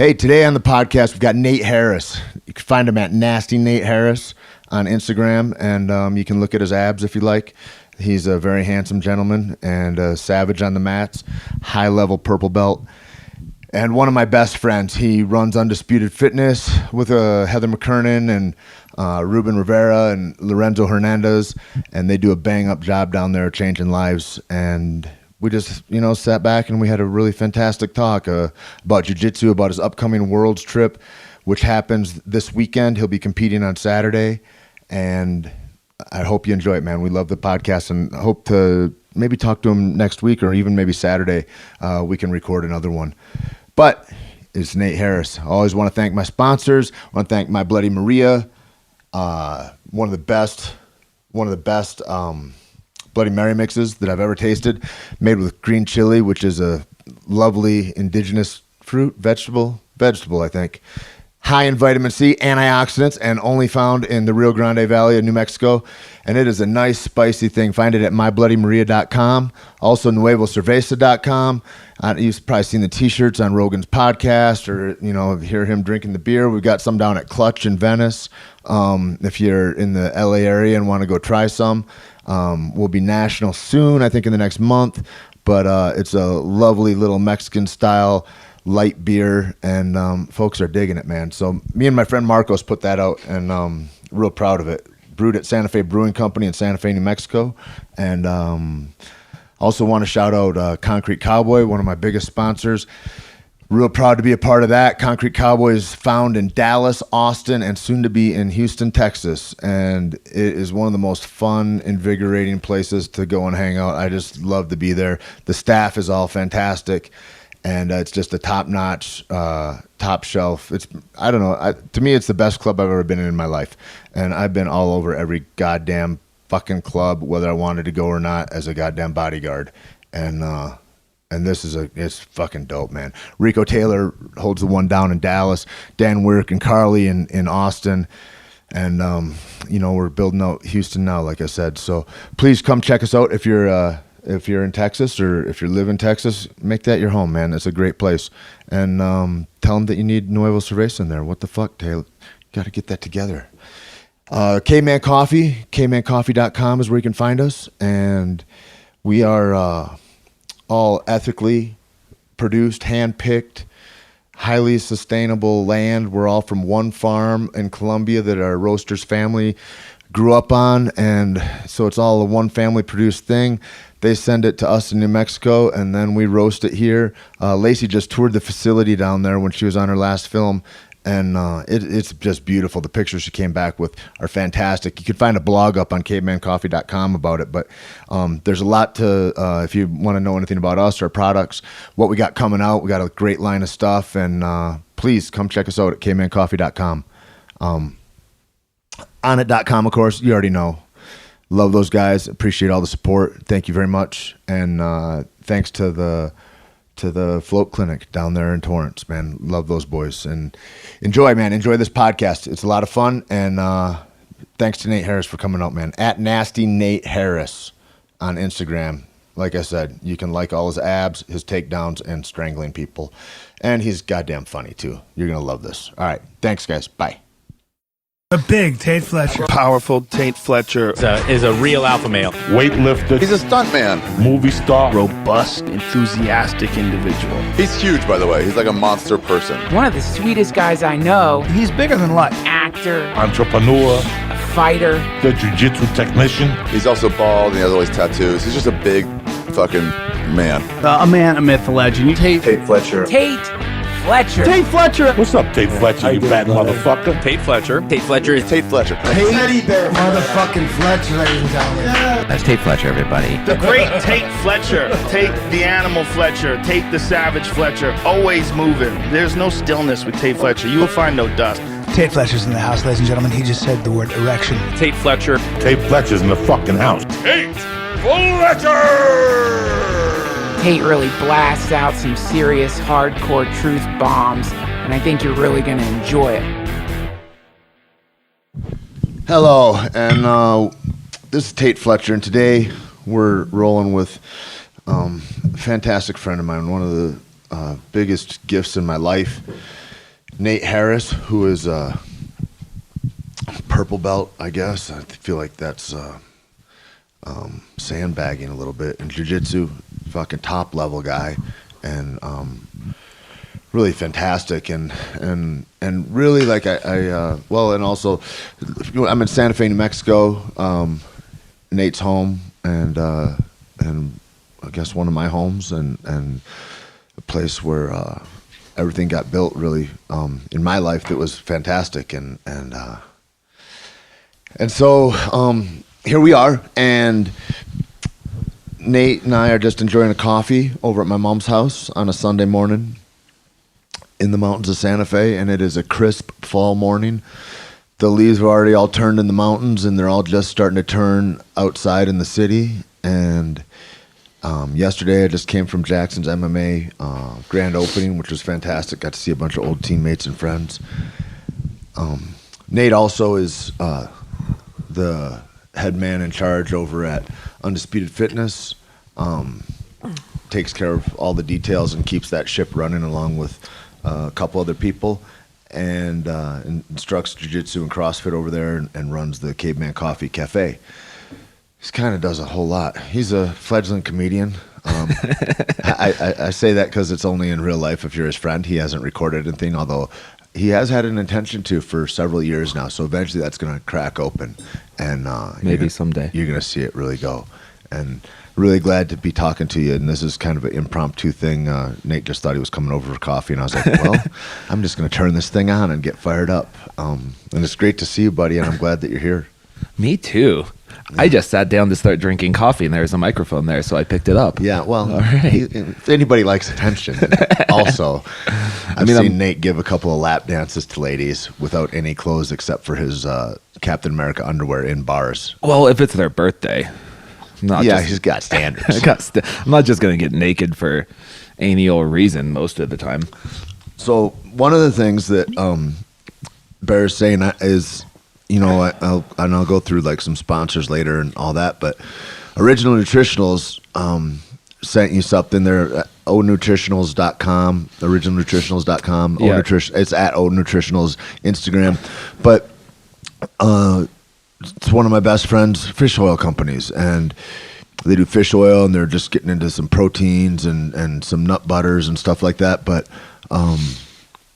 Hey, today on the podcast, we've got Nate Harris. You can find him at Nasty Nate Harris on Instagram, and you can look at his abs if you like. He's a very handsome gentleman and a savage on the mats, high-level purple belt. And one of my best friends, he runs Undisputed Fitness with Heather McKernan and Ruben Rivera and Lorenzo Hernandez, and they do a bang-up job down there changing lives. And we just, sat back and we had a really fantastic talk about jiu-jitsu, about his upcoming Worlds trip, which happens this weekend. He'll be competing on Saturday, and I hope you enjoy it, man. We love the podcast and hope to maybe talk to him next week or even maybe Saturday. We can record another one. But it's Nate Harris. I always want to thank my sponsors. I want to thank my Bloody Maria, one of the best Bloody Mary mixes that I've ever tasted, made with green chili, which is a lovely indigenous fruit, vegetable, I think. High in vitamin C, antioxidants, and only found in the Rio Grande Valley of New Mexico. And it is a nice, spicy thing. Find it at mybloodymaria.com. Also, nuevocerveza.com. You've probably seen the T-shirts on Rogan's podcast or, hear him drinking the beer. We've got some down at Clutch in Venice. If you're in the LA area and want to go try some, we'll be national soon, I think in the next month. But it's a lovely little Mexican-style light beer, and folks are digging it, man. So me and my friend Marcos put that out, and real proud of it. Brewed at Santa Fe Brewing Company in Santa Fe, New Mexico. And also want to shout out Concrete Cowboy, one of my biggest sponsors. Real proud to be a part of that. Concrete Cowboy is found in Dallas, Austin, and soon to be in Houston, Texas. And it is one of the most fun, invigorating places to go and hang out. I just love to be there. The staff is all fantastic. And it's just a top-notch, top shelf. To me, it's the best club I've ever been in my life. And I've been all over every goddamn fucking club, whether I wanted to go or not, as a goddamn bodyguard. And it's fucking dope, man. Rico Taylor holds the one down in Dallas. Dan Wirk and Carly in Austin. And, we're building out Houston now, like I said. So please come check us out if you're in Texas or if you live in Texas, make that your home, man. It's a great place. And tell them that you need Nuevo Cerveza in there. What the fuck, Taylor? Got to get that together. Caveman Coffee, cavemancoffee.com is where you can find us. And we are all ethically produced, hand-picked, highly sustainable land. We're all from one farm in Colombia that our roaster's family grew up on. And so it's all a one family produced thing. They send it to us in New Mexico, and then we roast it here. Lacey just toured the facility down there when she was on her last film, and it's just beautiful. The pictures she came back with are fantastic. You can find a blog up on cavemancoffee.com about it, but there's a lot to, if you want to know anything about us or products, what we got coming out. We got a great line of stuff, and please come check us out at cavemancoffee.com. Onnit.com, of course, you already know. Love those guys. Appreciate all the support. Thank you very much. And thanks to the Float Clinic down there in Torrance, man. Love those boys. And enjoy, man. Enjoy this podcast. It's a lot of fun. And thanks to Nate Harris for coming out, man. At Nasty Nate Harris on Instagram. Like I said, you can like all his abs, his takedowns, and strangling people. And he's goddamn funny, too. You're going to love this. All right. Thanks, guys. Bye. A big Tait Fletcher. Powerful Tait Fletcher. Is a real alpha male. Weightlifter. He's a stuntman. Movie star. Robust, enthusiastic individual. He's huge, by the way. He's like a monster person. One of the sweetest guys I know. He's bigger than life. Actor. Entrepreneur. A fighter. The jiu-jitsu technician. He's also bald and he has all these tattoos. He's just a big fucking man. A man, a myth, a legend. Tait Fletcher. Tait Fletcher. Tait Fletcher. What's up, Tait Fletcher, you fat motherfucker? Tait Fletcher. Tait Fletcher is Tait Fletcher. Teddy bear motherfucking Fletcher, ladies and gentlemen. That's Tait Fletcher, everybody. The great Tait Fletcher. Tait the animal Fletcher. Tait the savage Fletcher. Always moving. There's no stillness with Tait Fletcher. You will find no dust. Tait Fletcher's in the house, ladies and gentlemen. He just said the word erection. Tait Fletcher. Tait Fletcher's in the fucking house. Tait Fletcher! Tait really blasts out some serious hardcore truth bombs, and I think you're really going to enjoy it. Hello, and this is Tait Fletcher, and today we're rolling with a fantastic friend of mine, one of the biggest gifts in my life. Nate Harris, who is a purple belt, I guess. I feel like that's sandbagging a little bit. In jiu-jitsu, fucking top level guy, and really fantastic, and really like and also I'm in Santa Fe, New Mexico. Nate's home, and I guess one of my homes, and a place where everything got built really in my life that was fantastic, and so here we are, and Nate and I are just enjoying a coffee over at my mom's house on a Sunday morning in the mountains of Santa Fe, and it is a crisp fall morning. The leaves were already all turned in the mountains, and they're all just starting to turn outside in the city. And yesterday I just came from Jackson's MMA grand opening, which was fantastic. Got to see a bunch of old teammates and friends. Nate also is the head man in charge over at Undisputed Fitness. Takes care of all the details and keeps that ship running along with a couple other people, and instructs jiu-jitsu and CrossFit over there, and runs the Caveman Coffee Cafe. He kind of does a whole lot. He's a fledgling comedian. I say that because it's only in real life if you're his friend. He hasn't recorded anything, although he has had an intention to for several years now. So eventually that's going to crack open, and maybe someday you're going to see it really go. And really glad to be talking to you. And this is kind of an impromptu thing. Nate just thought he was coming over for coffee, and I was like, well, I'm just going to turn this thing on and get fired up. And it's great to see you, buddy, and I'm glad that you're here. Me too. I just sat down to start drinking coffee, and there's a microphone there, so I picked it up. Yeah, well, all right. If anybody likes attention, also, I've seen Nate give a couple of lap dances to ladies without any clothes except for his Captain America underwear in bars. Well, if it's their birthday. He's got standards. I'm not just going to get naked for any old reason most of the time. So one of the things that bears saying is, I'll go through like some sponsors later and all that, but Original Nutritionals sent you something there at onutritionals.com, originalnutritionals.com. Yeah. It's at onutritionals Instagram, but it's one of my best friends' fish oil companies, and they do fish oil, and they're just getting into some proteins and some nut butters and stuff like that, but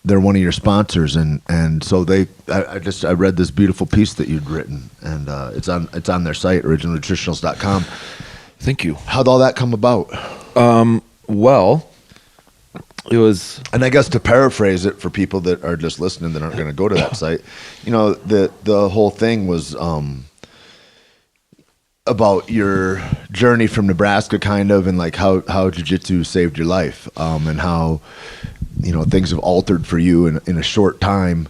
they're one of your sponsors, and so I read this beautiful piece that you'd written, and it's on their site, originalnutritionals.com. Thank you. How'd all that come about? Well, it was, and I guess to paraphrase it for people that are just listening that aren't going to go to that site, the whole thing was about your journey from Nebraska, kind of, and like how jiu-jitsu saved your life, and how things have altered for you in a short time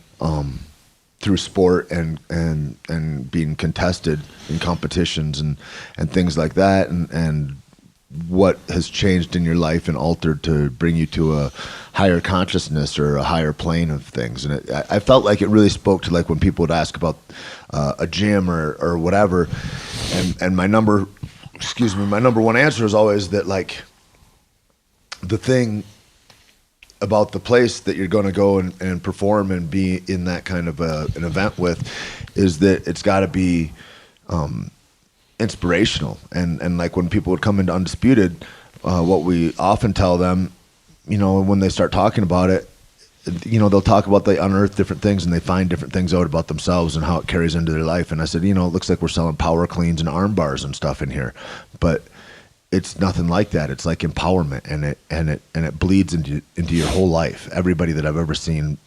through sport and being contested in competitions and things like that, and what has changed in your life and altered to bring you to a higher consciousness or a higher plane of things. And I felt like it really spoke to like when people would ask about a gym or whatever, and my number one answer is always that, like, the thing about the place that you're going to go and perform and be in that kind of an event with is that it's got to be inspirational. And like when people would come into Undisputed, what we often tell them, when they start talking about it, they'll talk about, they unearth different things and they find different things out about themselves and how it carries into their life. And I said, it looks like we're selling power cleans and arm bars and stuff in here, but it's nothing like that. It's like empowerment, and it bleeds into your whole life. Everybody that I've ever seen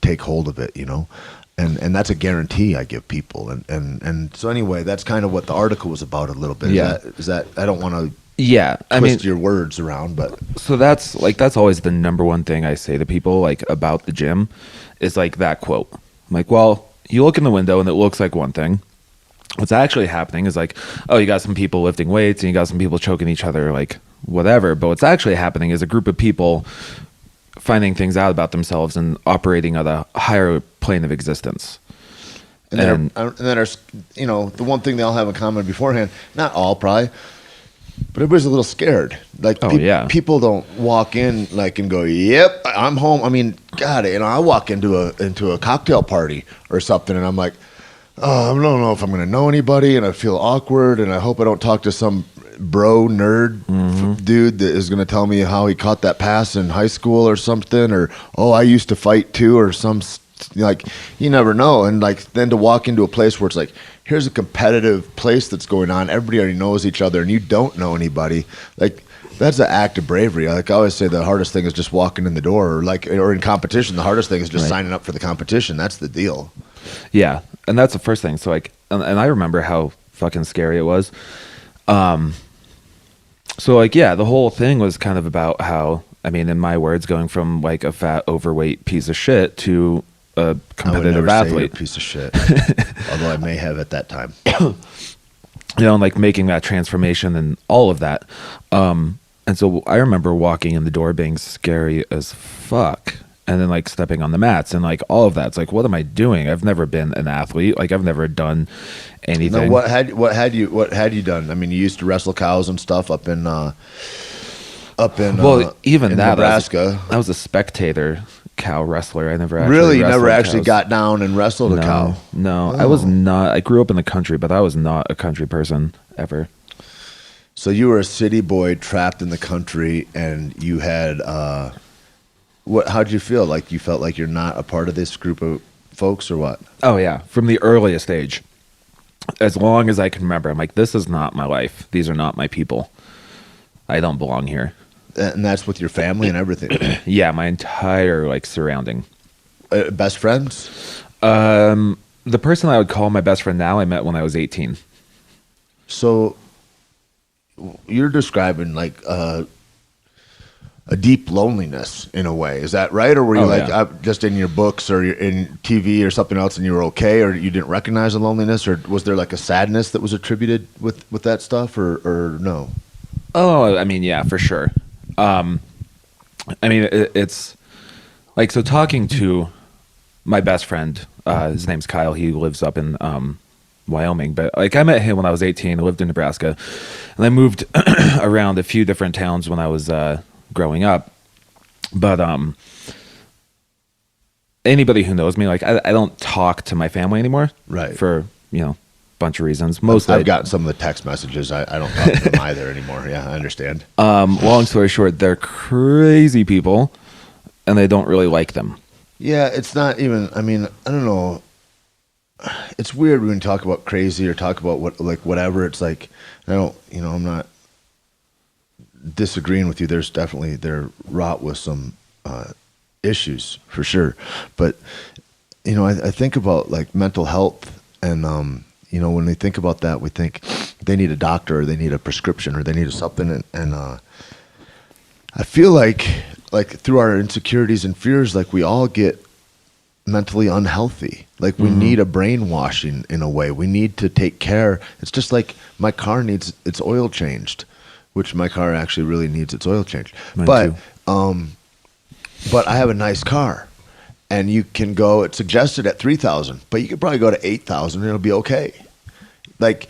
take hold of it, and that's a guarantee I give people. And so anyway, that's kind of what the article was about a little bit. Yeah. Is that I don't want to twist your words around, but so that's always the number one thing I say to people, like, about the gym, is like that quote. I'm like, well, you look in the window and it looks like one thing. What's actually happening is like, oh, you got some people lifting weights and you got some people choking each other, like whatever. But what's actually happening is a group of people finding things out about themselves and operating at a higher plane of existence. And then there's, the one thing they all have in common beforehand, not all probably, but everybody's a little scared. Like, people don't walk in like and go, yep, I'm home. I mean, God, I walk into a cocktail party or something, and I'm like, oh, I don't know if I'm going to know anybody, and I feel awkward, and I hope I don't talk to some bro nerd dude that is going to tell me how he caught that pass in high school or something, or I used to fight too, or some like, you never know. And like then to walk into a place where it's like, here's a competitive place that's going on, everybody already knows each other, and you don't know anybody, like. That's an act of bravery. Like I always say, the hardest thing is just walking in the door, or in competition. The hardest thing is just signing up for the competition. That's the deal. Yeah, and that's the first thing. So like, and I remember how fucking scary it was. So like, yeah, the whole thing was kind of about how, I mean, in my words, going from like a fat, overweight piece of shit to a competitive athlete. Piece of shit. Although I may have at that time. And like making that transformation and all of that. And so I remember walking in the door being scary as fuck, and then like stepping on the mats and like all of that. It's like, what am I doing? I've never been an athlete. Like I've never done anything. No, what had you done? I mean, you used to wrestle cows and stuff up in even in that Nebraska. I was a spectator cow wrestler. I never actually got down and wrestled a cow. No, I was not. I grew up in the country, but I was not a country person ever. So you were a city boy trapped in the country, and you had how'd you feel? Like you felt like you're not a part of this group of folks, or what? Oh yeah, from the earliest age, as long as I can remember, I'm like, this is not my life. These are not my people. I don't belong here. And that's with your family and everything. Yeah, my entire like surrounding. Best friends? The person I would call my best friend now, I met when I was 18. So you're describing like a deep loneliness in a way. Is that right? Or were you just in your books or you're in TV or something else and you were okay, or you didn't recognize the loneliness, or was there like a sadness that was attributed with that stuff, or no? Oh, I mean, yeah, for sure. I mean, it's like, so talking to my best friend, his name's Kyle. He lives up in Wyoming, but like I met him when I was 18. I lived in Nebraska, and I moved around a few different towns when I was growing up. But anybody who knows me, like I don't talk to my family anymore, right? For bunch of reasons. Mostly I've gotten some of the text messages. I don't talk to them either anymore. Yeah, I understand. Long story short, they're crazy people, and they don't really like them. Yeah, it's not even. I mean, I don't know. It's weird when you talk about crazy or talk about whatever. It's like I'm not disagreeing with you. They're wrought with some issues for sure. But I think about like mental health, and when we think about that, we think they need a doctor, or they need a prescription, or they need something. And I feel like through our insecurities and fears, like we all get mentally unhealthy. Like we need a brainwashing in a way. We need to take care. It's just like my car needs its oil changed, which my car actually really needs its oil changed. Mine too. But I have a nice car. And you can go, it's suggested at 3,000, but you could probably go to 8,000 and it'll be okay. Like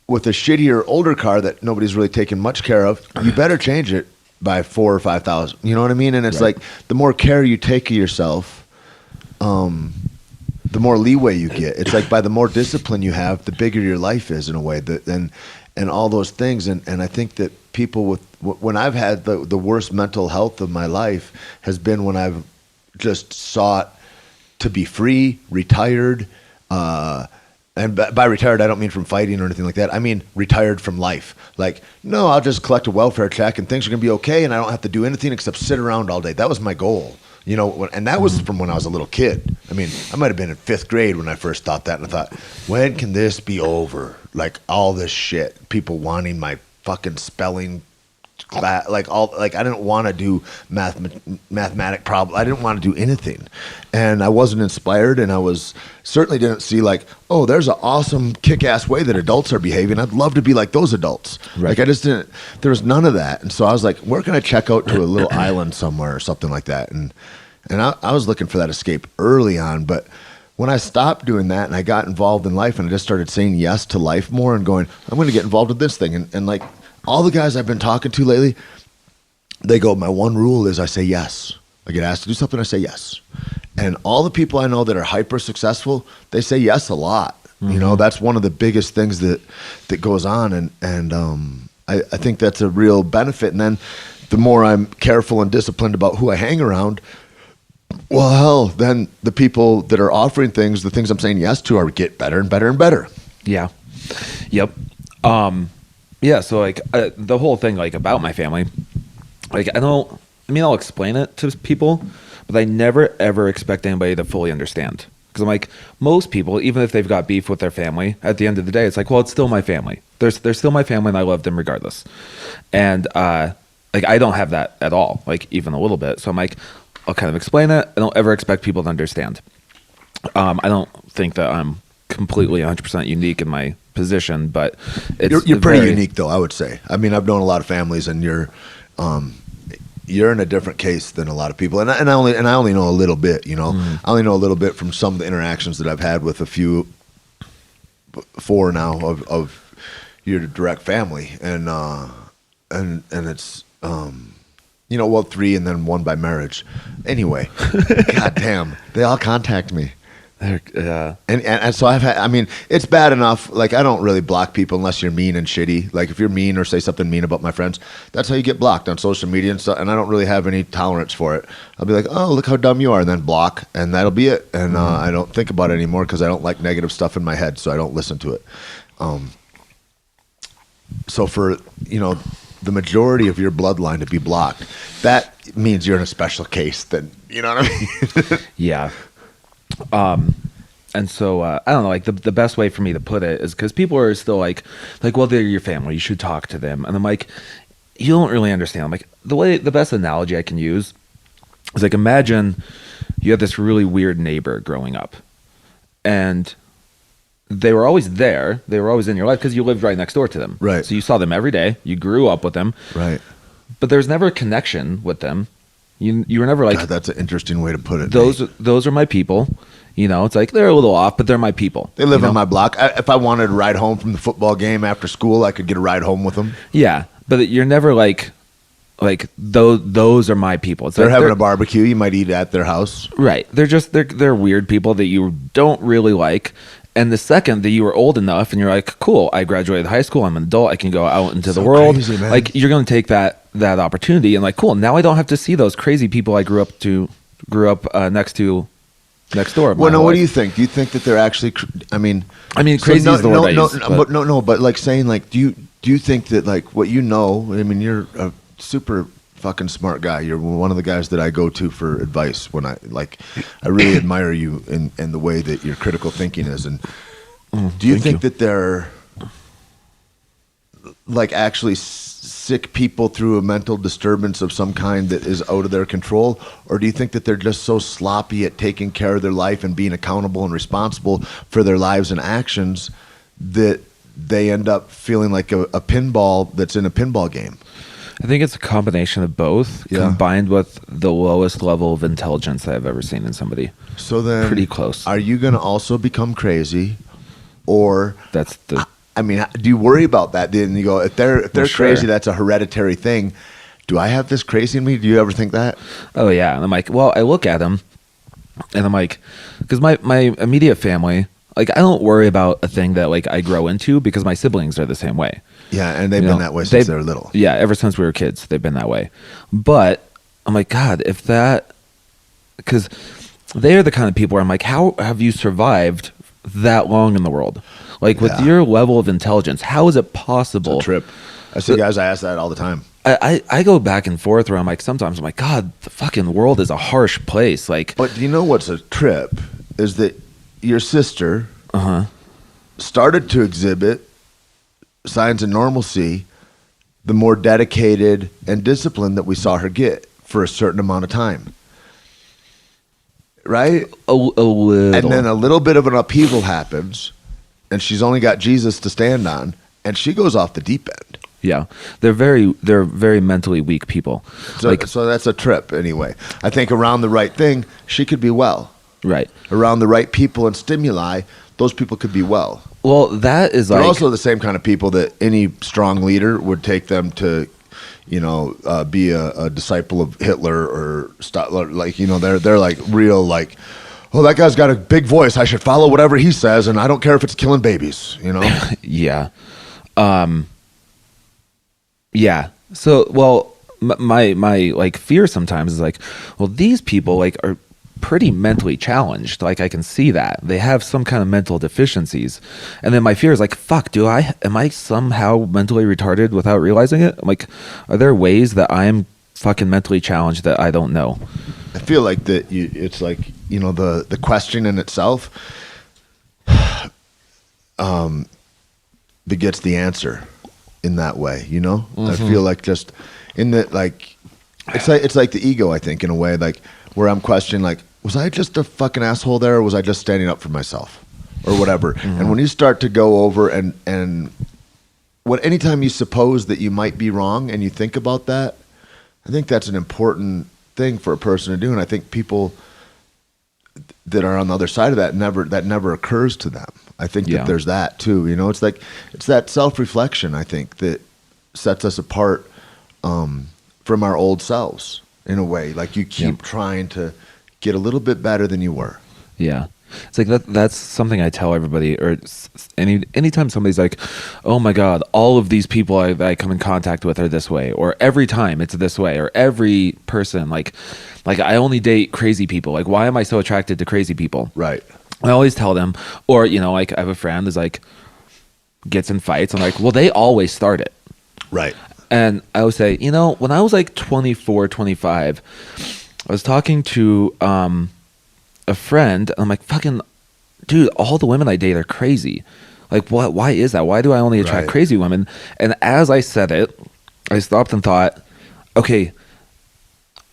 with a shittier older car that nobody's really taken much care of, you better change it by 4,000 or 5,000. You know what I mean? And it's like the more care you take of yourself, the more leeway you get. It's like by the more discipline you have, the bigger your life is in a way. And all those things. And I think that people when I've had the worst mental health of my life has been when I've just sought to be free, retired, and by retired I don't mean from fighting or anything like that. I mean retired from life. Like, no, I'll just collect a welfare check and things are gonna be okay, and I don't have to do anything except sit around all day. That was my goal, and that was from when I was a little kid. I mean, I might have been in 5th grade when I first thought that, and I thought, when can this be over? Like all this shit, people wanting my fucking spelling class, I didn't want to do mathematic problem. I didn't want to do anything, and I wasn't inspired, and I certainly didn't see like, oh, there's an awesome kick-ass way that adults are behaving. I'd love to be like those adults. Right. Like I just didn't. There was none of that, and so I was like, where can I check out to a little island somewhere or something like that? And I was looking for that escape early on, but when I stopped doing that and I got involved in life and I just started saying yes to life more and going, I'm going to get involved with this thing, and like. All the guys I've been talking to lately, they go, my one rule is I say yes. I get asked to do something, I say yes. And all the people I know that are hyper successful, they say yes a lot. You know, that's one of the biggest things that goes on, and I think that's a real benefit. And then the more I'm careful and disciplined about who I hang around, well, hell, then the people that are offering things, the things I'm saying yes to, are get better and better and better. Yeah. Yep. Yeah. So like the whole thing like about my family, like I'll explain it to people, but I never ever expect anybody to fully understand. Because I'm like, most people, even if they've got beef with their family, at the end of the day, it's like, well, it's still my family. They're still my family, and I love them regardless. And like, I don't have that at all, like even a little bit. So I'm like, I'll kind of explain it. I don't ever expect people to understand. I don't think that I'm completely 100% unique in my position, but you're pretty unique, though. I would say. I mean, I've known a lot of families, and you're in a different case than a lot of people, and I only know a little bit. You know, I only know a little bit from some of the interactions that I've had with four now of your direct family, and it's you know, well, 3 and then 1 by marriage. Anyway, goddamn, they all contact me. And so I mean, it's bad enough. Like, I don't really block people unless you're mean and shitty. Like, if you're mean or say something mean about my friends, that's how you get blocked on social media and stuff. And I don't really have any tolerance for it. I'll be like, oh, look how dumb you are, and then block, and that'll be it. And I don't think about it anymore because I don't like negative stuff in my head, so I don't listen to it. So for, you know, the majority of your bloodline to be blocked, that means you're in a special case. Then, you know what I mean? Yeah. And so I don't know, like the best way for me to put it is because people are still like, well, they're your family, you should talk to them. And I'm like, you don't really understand. I'm like, the best analogy I can use is like, imagine you had this really weird neighbor growing up, and they were always there. They were always in your life because you lived right next door to them. Right. So you saw them every day. You grew up with them. Right. But there's never a connection with them. You were never like, God, that's an interesting way to put it. Those are my people. You know, it's like they're a little off, but they're my people. They live on my block. If I wanted to ride home from the football game after school, I could get a ride home with them. Yeah, but you're never like those are my people. It's they're like having a barbecue. You might eat at their house. Right. They're weird people that you don't really like. And the second that you were old enough and you're like, cool, I graduated high school, I'm an adult, I can go out into the world. Crazy, man. Like, you're going to take that opportunity and like, cool, now I don't have to see those crazy people I grew up next door. Well, no, what do you think? Do you think that they're actually? I mean, crazy is the word I use. But like saying like, do you think that like what you know? I mean, you're a super fucking smart guy. You're one of the guys that I go to for advice when I really admire you in the way that your critical thinking is. And do you think that they're like actually sick people through a mental disturbance of some kind that is out of their control, or do you think that they're just so sloppy at taking care of their life and being accountable and responsible for their lives and actions that they end up feeling like a pinball that's in a pinball game? I think it's a combination of both, combined with the lowest level of intelligence I've ever seen in somebody. So then, pretty close. Are you going to also become crazy, or that's the? I mean, do you worry about that? Then you go, if they're crazy, that's a hereditary thing. Do I have this crazy in me? Do you ever think that? Oh yeah, and I'm like, well, I look at them, and I'm like, because my immediate family, like, I don't worry about a thing that like I grow into because my siblings are the same way. Yeah, and they've been that way since they were little. Yeah, ever since we were kids, they've been that way. But I'm like, God, because they are the kind of people where I'm like, how have you survived that long in the world? Like, with your level of intelligence, how is it possible? It's a trip. I see guys, I ask that all the time. I go back and forth where I'm like, sometimes I'm like, God, the fucking world is a harsh place. Like, but do you know what's a trip? Is that your sister started to exhibit signs of normalcy the more dedicated and disciplined that we saw her get for a certain amount of time. Right? A little. And then a little bit of an upheaval happens, and she's only got Jesus to stand on, and she goes off the deep end. Yeah. They're very mentally weak people. So that's a trip anyway. I think around the right thing, she could be well. Right. Around the right people and stimuli, those people could be well. Well, that is They're also the same kind of people that any strong leader would take them to, be a disciple of Hitler or stuff. Like, they're like real like, oh, that guy's got a big voice. I should follow whatever he says, and I don't care if it's killing babies. Yeah. Yeah. So, well, my like fear sometimes is like, well, these people like are pretty mentally challenged. Like I can see that they have some kind of mental deficiencies, and then my fear is like, fuck, am I somehow mentally retarded without realizing it? Like, are there ways that I am fucking mentally challenged that I don't know? I feel like that it's like, the question in itself begets the answer in that way, I feel like just in that, like, it's like the ego, I think, in a way, like where I'm questioning, like, was I just a fucking asshole there, or was I just standing up for myself or whatever? And when you start to go over and anytime you suppose that you might be wrong and you think about that, I think that's an important thing for a person to do. And I think people that are on the other side of that never occurs to them. I think that there's that too, it's like, it's that self-reflection, I think, that sets us apart from our old selves in a way. Like you keep trying to get a little bit better than you were. Yeah. It's like that's something I tell everybody, or anytime somebody's like, oh my God, all of these people I come in contact with are this way, or every time it's this way, or every person, like I only date crazy people. Like, why am I so attracted to crazy people? Right. I always tell them, or, like I have a friend who's like, gets in fights. I'm like, well, they always start it. Right. And I would say, when I was like 24, 25, I was talking to a friend, and I'm like, fucking dude, all the women I date are crazy. Like, what? Why is that? Why do I only attract crazy women? And as I said it, I stopped and thought, okay,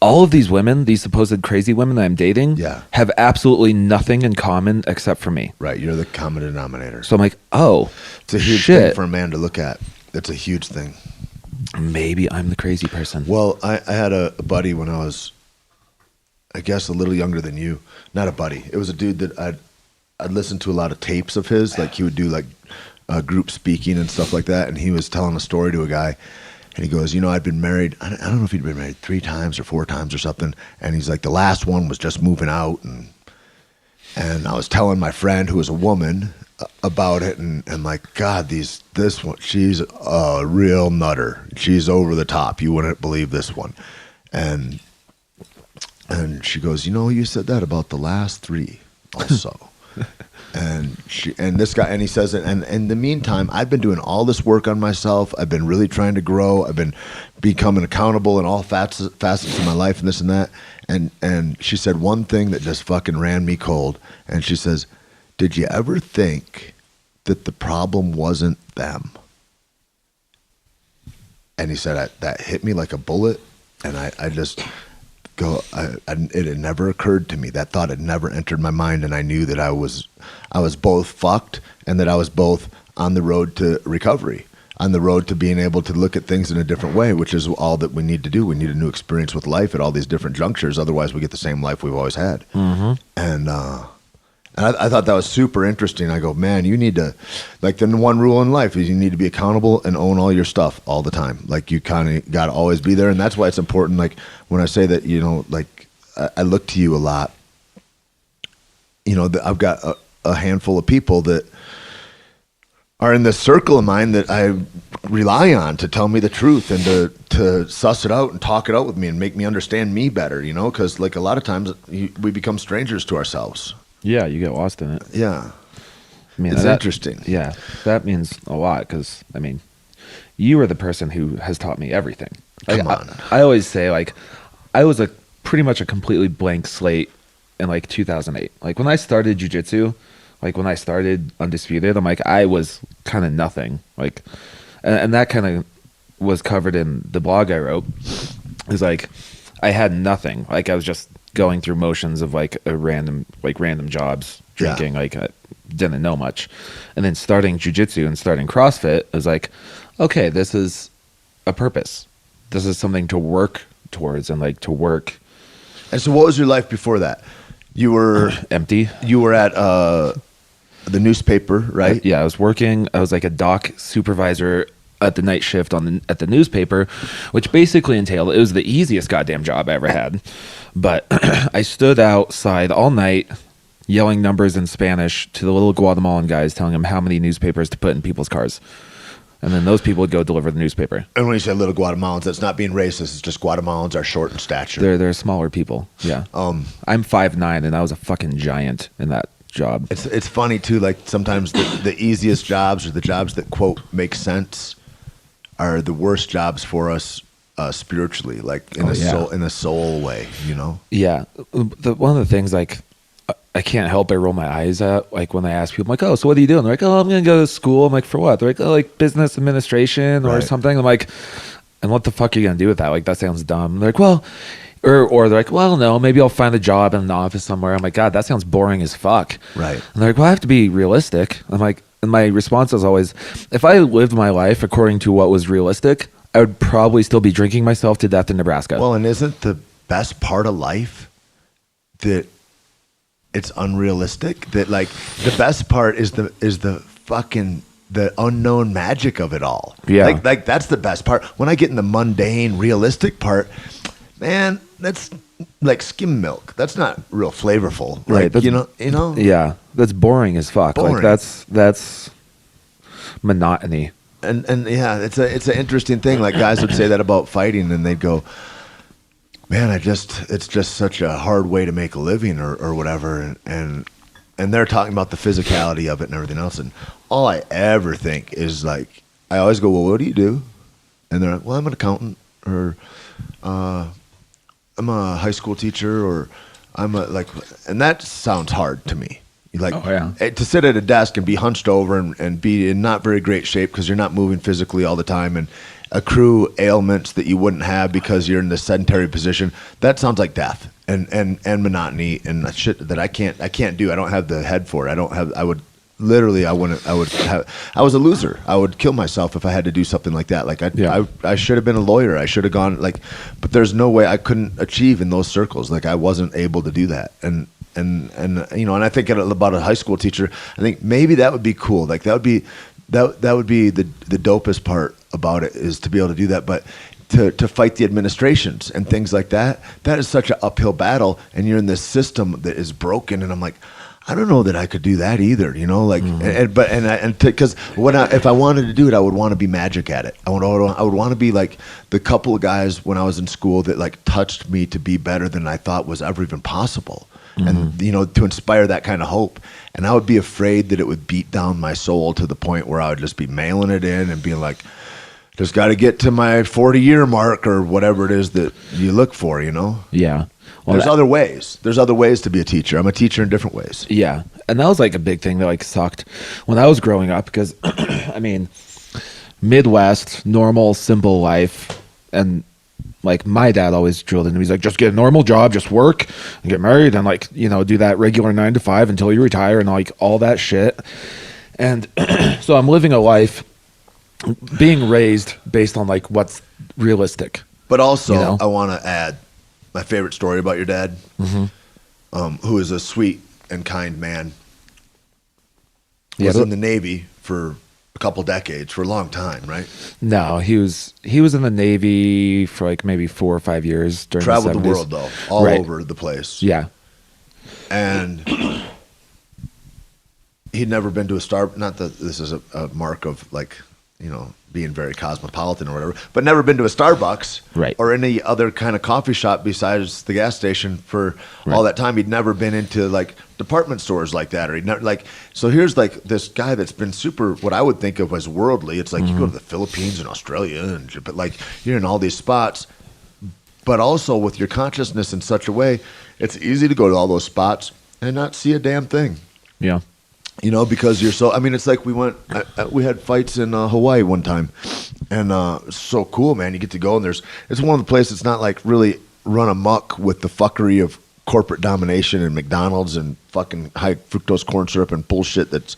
all of these women, these supposed crazy women that I'm dating, have absolutely nothing in common except for me. Right. You're the common denominator. So I'm like, oh, it's a huge thing for a man to look at. It's a huge thing. Maybe I'm the crazy person. Well, I had a buddy when I was, I guess, a little younger than you. Not a buddy. It was a dude that I'd listened to a lot of tapes of his. Like, he would do like group speaking and stuff like that. And he was telling a story to a guy. And he goes, I'd been married. I don't know if he'd been married 3 times or 4 times or something. And he's like, the last one was just moving out. And I was telling my friend, who was a woman, about it. And like, God, this one, she's a real nutter. She's over the top. You wouldn't believe this one. And she goes, you said that about the last 3 also. And this guy, and he says it, and in the meantime, I've been doing all this work on myself. I've been really trying to grow. I've been becoming accountable in all facets of my life, and this and that. And she said one thing that just fucking ran me cold. And she says, did you ever think that the problem wasn't them? And he said, that hit me like a bullet. And I just go, it had never occurred to me. That thought had never entered my mind. And I knew that I was both fucked, and that I was both on the road to recovery, on the road to being able to look at things in a different way, which is all that we need to do. We need a new experience with life at all these different junctures. Otherwise we get the same life we've always had. Mm-hmm. And I thought that was super interesting. I go, man, you need to, like, the one rule in life is you need to be accountable and own all your stuff all the time. Like, you kind of got to always be there. And that's why it's important. Like, when I say that, like, I look to you a lot, I've got a handful of people that are in this circle of mine that I rely on to tell me the truth and to suss it out and talk it out with me and make me understand me better, because like a lot of times we become strangers to ourselves. Yeah, you get lost in it. Yeah. I mean, it's interesting. Yeah, that means a lot, because, I mean, you are the person who has taught me everything. Come on. I always say, like, I was pretty much a completely blank slate in, like, 2008. Like, when I started jiu-jitsu, like, when I started Undisputed, I'm like, I was kind of nothing. Like, and that kind of was covered in the blog I wrote. It was like, I had nothing. Like, I was just going through motions of like random jobs, drinking. Like, I didn't know much. And then starting jiu-jitsu and starting CrossFit, I was like, okay, this is a purpose. This is something to work towards and like to work. And so what was your life before that? You were empty. You were at the newspaper, right? Yeah, I was working. I was like a dock supervisor at the night shift at the newspaper, which basically entailed, it was the easiest goddamn job I ever had. But I stood outside all night yelling numbers in Spanish to the little Guatemalan guys, telling them how many newspapers to put in people's cars. And then those people would go deliver the newspaper. And when you say little Guatemalans, that's not being racist. It's just Guatemalans are short in stature. They're smaller people. Yeah. I'm 5'9", and I was a fucking giant in that job. It's funny too. Like sometimes the easiest jobs or the jobs that quote make sense are the worst jobs for us spiritually, like in a soul way. You know. Yeah. One of the things like I can't help but roll my eyes at, like when I ask people, I'm like, oh, so what are you doing? They're like, oh, I'm going to go to school. I'm like, for what? They're like, oh, like business administration or something. I'm like, and what the fuck are you going to do with that? Like, that sounds dumb. They're like, well, or they're like, well, no, maybe I'll find a job in an office somewhere. I'm like, God, that sounds boring as fuck. Right. And they're like, well, I have to be realistic. I'm like, and my response is always, if I lived my life according to what was realistic, I would probably still be drinking myself to death in Nebraska. Well, and isn't the best part of life that it's unrealistic? That like the best part is the fucking the unknown magic of it all. Yeah. Like that's the best part. When I get in the mundane, realistic part, man, that's like skim milk. That's not real flavorful. Right. Like, you know. Yeah. That's boring as fuck. Boring. Like that's monotony. And yeah, it's an interesting thing. Like guys would say that about fighting, and they'd go, man, it's just such a hard way to make a living or whatever. And they're talking about the physicality of it and everything else. And all I ever think is like, I always go, well, what do you do? And they're like, well, I'm an accountant, or I'm a high school teacher, or I'm and that sounds hard to me. Like, oh, yeah. To sit at a desk and be hunched over and be in not very great shape because you're not moving physically all the time and accrue ailments that you wouldn't have because you're in this sedentary position. That sounds like death and monotony and shit that I can't do. I don't have the head for it. I was a loser. I would kill myself if I had to do something like that. Like I should have been a lawyer. I should have gone but there's no way I couldn't achieve in those circles. Like I wasn't able to do that. And I think about a high school teacher, I think maybe that would be cool. Like that would be the dopest part about it, is to be able to do that. But to fight the administrations and things like that is such an uphill battle, and you're in this system that is broken. And I'm like, I don't know that I could do that either, like, because if I wanted to do it, I would want to be magic at it. I would want to be like the couple of guys when I was in school that like touched me to be better than I thought was ever even possible. And, to inspire that kind of hope. And I would be afraid that it would beat down my soul to the point where I would just be mailing it in and being like, just got to get to my 40-year mark or whatever it is that you look for, Yeah. Well, there's other ways. There's other ways to be a teacher. I'm a teacher in different ways. Yeah. And that was like a big thing that like sucked when I was growing up because, I mean, Midwest, normal, simple life. And like my dad always drilled into me. He's like, just get a normal job, just work and get married and like, do that regular 9 to 5 until you retire and like all that shit. And so I'm living a life being raised based on like what's realistic. But also I want to add my favorite story about your dad, who is a sweet and kind man. Was in the Navy for a couple decades, for a long time, right? No, he was in the Navy for like maybe 4 or 5 years during Traveled the 70s. The world though, all over the place. Yeah. And he'd never been to a not that this is a mark of like, being very cosmopolitan or whatever, but never been to a Starbucks or any other kind of coffee shop besides the gas station for all that time. He'd never been into like department stores like that, or he'd never so here's like this guy that's been super, what I would think of as worldly. It's like you go to the Philippines and Australia but like you're in all these spots, but also with your consciousness in such a way, it's easy to go to all those spots and not see a damn thing. Yeah. Because you're so, I mean, it's like we had fights in Hawaii one time, and it's so cool, man. You get to go, and it's one of the places that's not like really run amok with the fuckery of corporate domination and McDonald's and fucking high fructose corn syrup and bullshit that's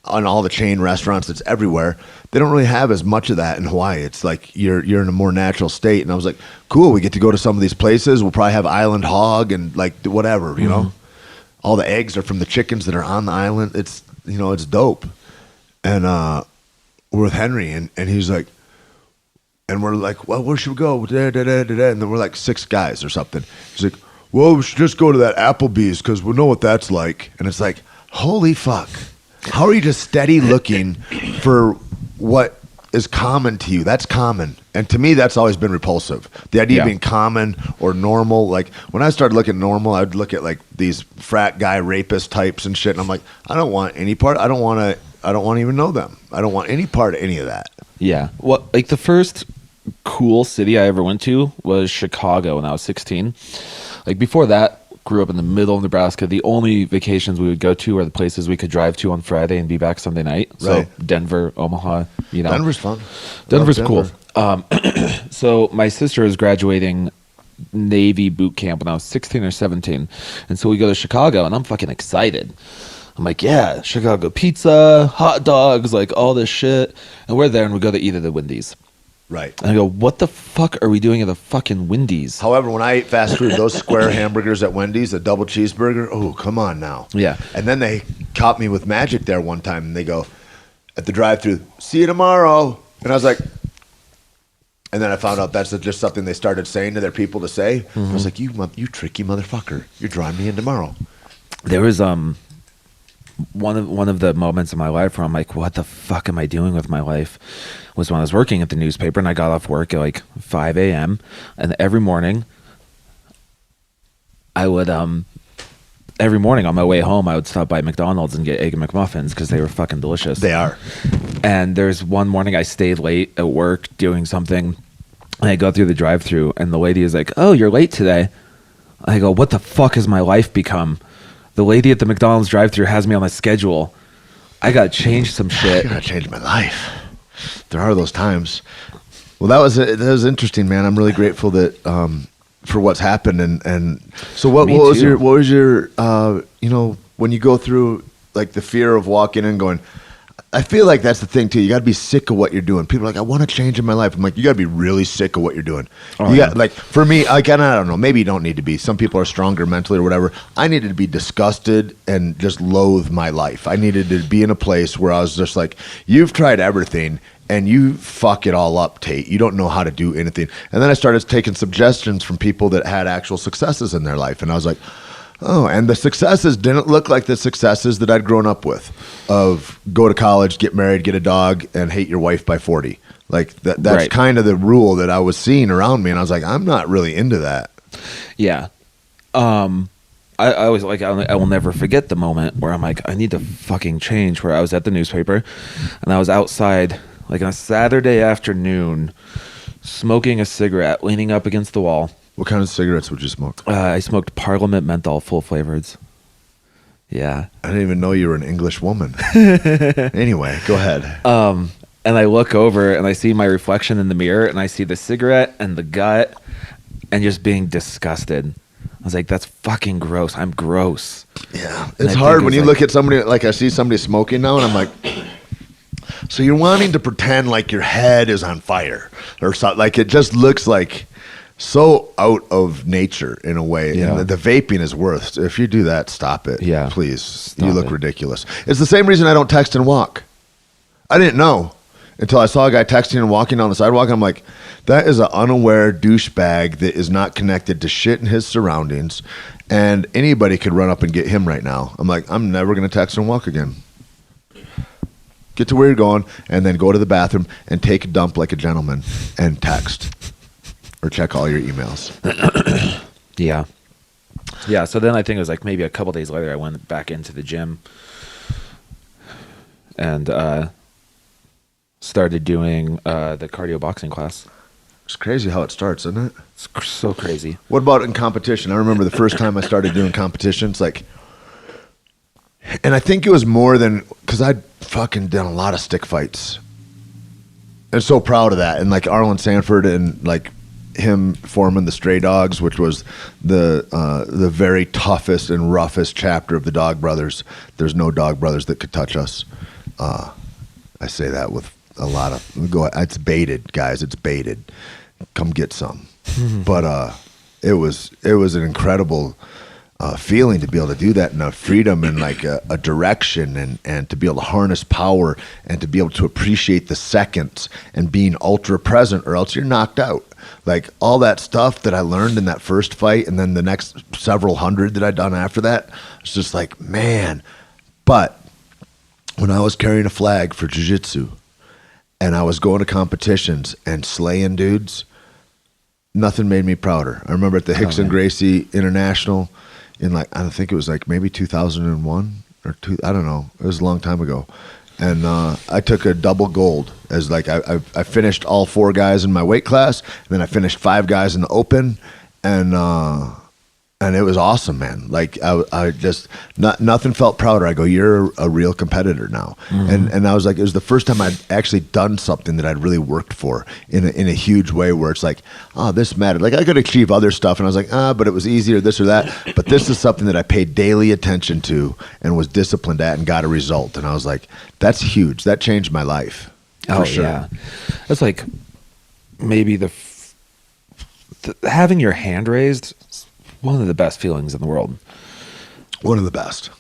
on all the chain restaurants that's everywhere. They don't really have as much of that in Hawaii. It's like you're in a more natural state, and I was like, cool, we get to go to some of these places. We'll probably have island hog and like whatever, you know. All the eggs are from the chickens that are on the island. It's, it's dope. And we're with Henry, and he's like, And we're like, well, where should we go? Da, da, da, da, da. And then we're like 6 guys or something. He's like, well, we should just go to that Applebee's because we know what that's like. And it's like, holy fuck. How are you just steady looking for what is common to you? That's common. And to me, that's always been repulsive. The idea of being common or normal. Like when I started looking normal, I'd look at like these frat guy rapist types and shit. And I'm like, I don't want any part. I don't want to even know them. I don't want any part of any of that. Yeah. Well, like the first cool city I ever went to was Chicago when I was 16. Like before that, grew up in the middle of Nebraska. The only vacations we would go to are the places we could drive to on Friday and be back Sunday night. So Right. Denver, Omaha, you know. Denver's fun. Denver's Love cool. So my sister is graduating Navy boot camp when I was 16 or 17. And so we go to Chicago and I'm fucking excited. I'm like, yeah, Chicago pizza, hot dogs, like all this shit. And we're there and we go to eat at the Wendy's. Right. And I go, what the fuck are we doing at the fucking Wendy's? However, when I ate fast food, those square hamburgers at Wendy's, a double cheeseburger, oh, come on now. Yeah. And then they caught me with magic there one time, and they go, at the drive-thru, see you tomorrow. And I was like, and then I found out that's just something they started saying to their people to say. Mm-hmm. I was like, you tricky motherfucker. You're drawing me in tomorrow. There was one of the moments in my life where I'm like, what the fuck am I doing with my life? Was when I was working at the newspaper and I got off work at like 5 a.m. and every morning I would every morning on my way home I would stop by McDonald's and get Egg McMuffins because they were fucking delicious. They are. And there's one morning I stayed late at work doing something and I go through the drive-thru and the lady is like, oh, you're late today. I go, what the fuck has my life become? The lady at the McDonald's drive-thru has me on a schedule. I gotta change some shit. I gotta change my life. There are those times. Well, that was interesting, man. I'm really grateful that for what's happened and so what was your when you go through like the fear of walking in going, I feel like that's the thing too. You got to be sick of what you're doing. People are like, I want to change in my life. I'm like, you got to be really sick of what you're doing. You got like for me, like I don't know. Maybe you don't need to be. Some people are stronger mentally or whatever. I needed to be disgusted and just loathe my life. I needed to be in a place where I was just like, you've tried everything and you fuck it all up, Tait. You don't know how to do anything. And then I started taking suggestions from people that had actual successes in their life, and I was like, oh, and the successes didn't look like the successes that I'd grown up with of go to college, get married, get a dog, and hate your wife by 40. Like that's right. kind of the rule that I was seeing around me. And I was like, I'm not really into that. Yeah. I was like, I will never forget the moment where I'm like, I need to fucking change, where I was at the newspaper and I was outside like on a Saturday afternoon smoking a cigarette, leaning up against the wall. What kind of cigarettes would you smoke? I smoked Parliament menthol full flavors. Yeah. I didn't even know you were an English woman. Anyway, go ahead. And I look over and I see my reflection in the mirror and I see the cigarette and the gut and just being disgusted. I was like, that's fucking gross. I'm gross. Yeah. It's hard when you look at somebody, like I see somebody smoking now and I'm like, so you're wanting to pretend like your head is on fire or something. Like it just looks like so out of nature in a way. Yeah. And the vaping is worse. If you do that, stop it. Yeah. Please. Stop You look it. ridiculous. It's the same reason I don't text and walk. I didn't know until I saw a guy texting and walking down the sidewalk. I'm like, that is an unaware douchebag that is not connected to shit in his surroundings. And anybody could run up and get him right now. I'm like, I'm never going to text and walk again. Get to where you're going and then go to the bathroom and take a dump like a gentleman and text or check all your emails. Yeah. Yeah. So then I think it was like maybe a couple days later, I went back into the gym and started doing the cardio boxing class. It's crazy how it starts, isn't it? It's so crazy. What about in competition? I remember the first time I started doing competitions, like, and I think it was more than, because I'd fucking done a lot of stick fights. I'm so proud of that. And like Arlen Sanford and like him forming the Stray Dogs, which was the very toughest and roughest chapter of the Dog Brothers. There's no Dog Brothers that could touch us. I say that with a lot of, it's baited, guys. It's baited. Come get some. But it was an incredible feeling to be able to do that, and a freedom and like a direction, and to be able to harness power and to be able to appreciate the seconds and being ultra present, or else you're knocked out. Like all that stuff that I learned in that first fight, and then the next several hundred that I'd done after that, it's just like, man. But when I was carrying a flag for jiu-jitsu and I was going to competitions and slaying dudes, nothing made me prouder. I remember at the Hickson Gracie International in like, I think it was like maybe 2001 or two, I don't know. It was a long time ago. And I took a double gold as like, I finished all 4 guys in my weight class, and then I finished 5 guys in the open, and it was awesome, man. Like I just, nothing felt prouder. I go, you're a real competitor now. And I was like, it was the first time I'd actually done something that I'd really worked for in a huge way, where it's like, oh, this mattered. Like I could achieve other stuff, and I was like, but it was easier, this or that. But this is something that I paid daily attention to and was disciplined at and got a result. And I was like, that's huge. That changed my life. For sure. Yeah. That's like maybe having your hand raised, one of the best feelings in the world. One of the best.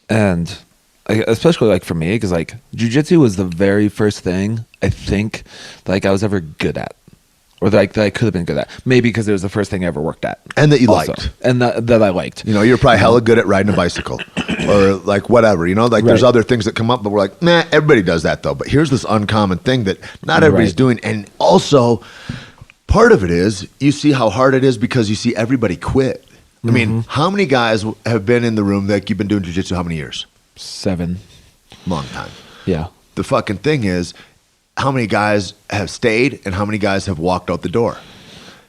And especially like for me, because like jiu-jitsu was the very first thing I think like I was ever good at, or like that I could have been good at. Maybe because it was the first thing I ever worked at, and that you liked, and that I liked. You know, you're probably hella good at riding a bicycle, or like whatever. You know, like there's other things that come up, but we're like, nah, everybody does that though. But here's this uncommon thing that not everybody's doing, and also part of it is you see how hard it is because you see everybody quit. I mean, how many guys have been in the room that you've been doing jiu-jitsu how many years? 7. Long time. Yeah. The fucking thing is, how many guys have stayed and how many guys have walked out the door?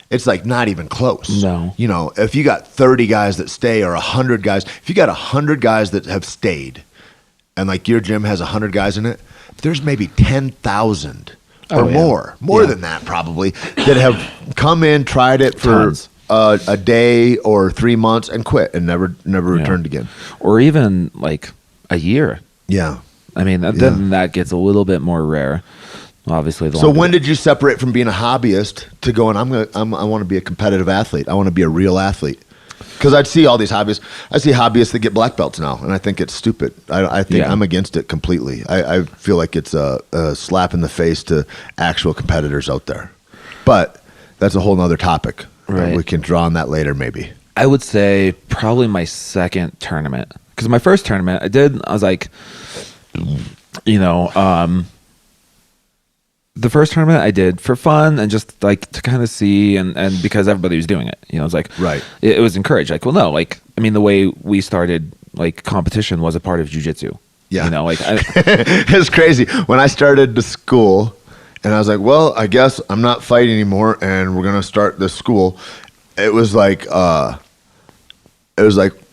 It's like not even close. No. You know, if you got 30 guys that stay or 100 guys, if you got 100 guys that have stayed and like your gym has 100 guys in it, there's maybe 10,000 or more than that probably, that have come in, tried it for a day or 3 months and quit and never returned again. Or even like a year. Yeah. I mean, then that gets a little bit more rare. Obviously. So when did you separate from being a hobbyist to going, I want to be a competitive athlete. I want to be a real athlete. Because I'd see all these hobbyists. I see hobbyists that get black belts now, and I think it's stupid. I think I'm against it completely. I feel like it's a slap in the face to actual competitors out there. But that's a whole nother topic. Right. We can draw on that later, maybe. I would say probably my second tournament. Because my first tournament, I was like, you know, the first tournament I did for fun and just like to kind of see and because everybody was doing it, you know, it was like, right. It was encouraged. Like, well, no, like, I mean, the way we started like competition was a part of jiu-jitsu. Yeah. You know, like it's crazy. When I started the school and I was like, well, I guess I'm not fighting anymore and we're going to start this school. It was like, well,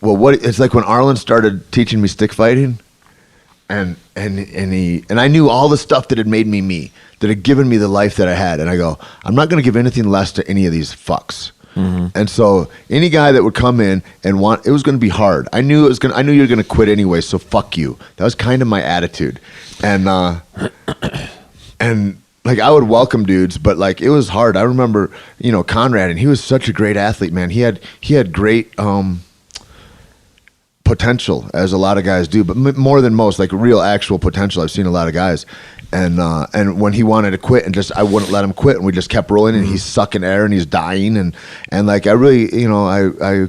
what, it's like when Arlen started teaching me stick fighting and I knew all the stuff that had made me me, that had given me the life that I had. And I go, I'm not going to give anything less to any of these fucks. Mm-hmm. And so any guy that would come in and it was going to be hard. I knew you were going to quit anyway. So fuck you. That was kind of my attitude. And like I would welcome dudes, but like it was hard. I remember, you know, Conrad, and he was such a great athlete, man. He had great, potential, as a lot of guys do, but more than most, like real actual potential. I've seen a lot of guys, and when he wanted to quit, and just I wouldn't let him quit, and we just kept rolling, and he's sucking air and he's dying, and like I really, you know, I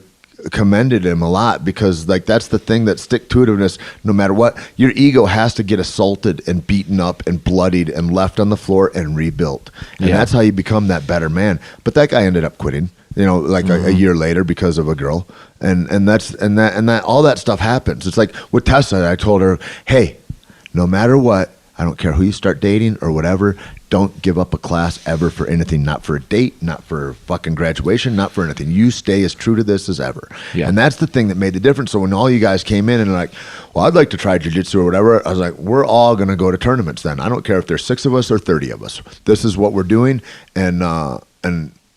commended him a lot, because like that's the thing, that stick-to-itiveness. No matter what, your ego has to get assaulted and beaten up and bloodied and left on the floor and rebuilt, and that's how you become that better man. But that guy ended up quitting, you know, like a year later because of a girl, and that all that stuff happens. It's like with Tessa, I told her, hey, no matter what, I don't care who you start dating or whatever, don't give up a class ever for anything. Not for a date, not for fucking graduation, not for anything. You stay as true to this as ever. Yeah. And that's the thing that made the difference. So when all you guys came in and are like, well, I'd like to try jiu-jitsu or whatever, I was like, we're all going to go to tournaments then. I don't care if there's 6 of us or 30 of us. This is what we're doing. And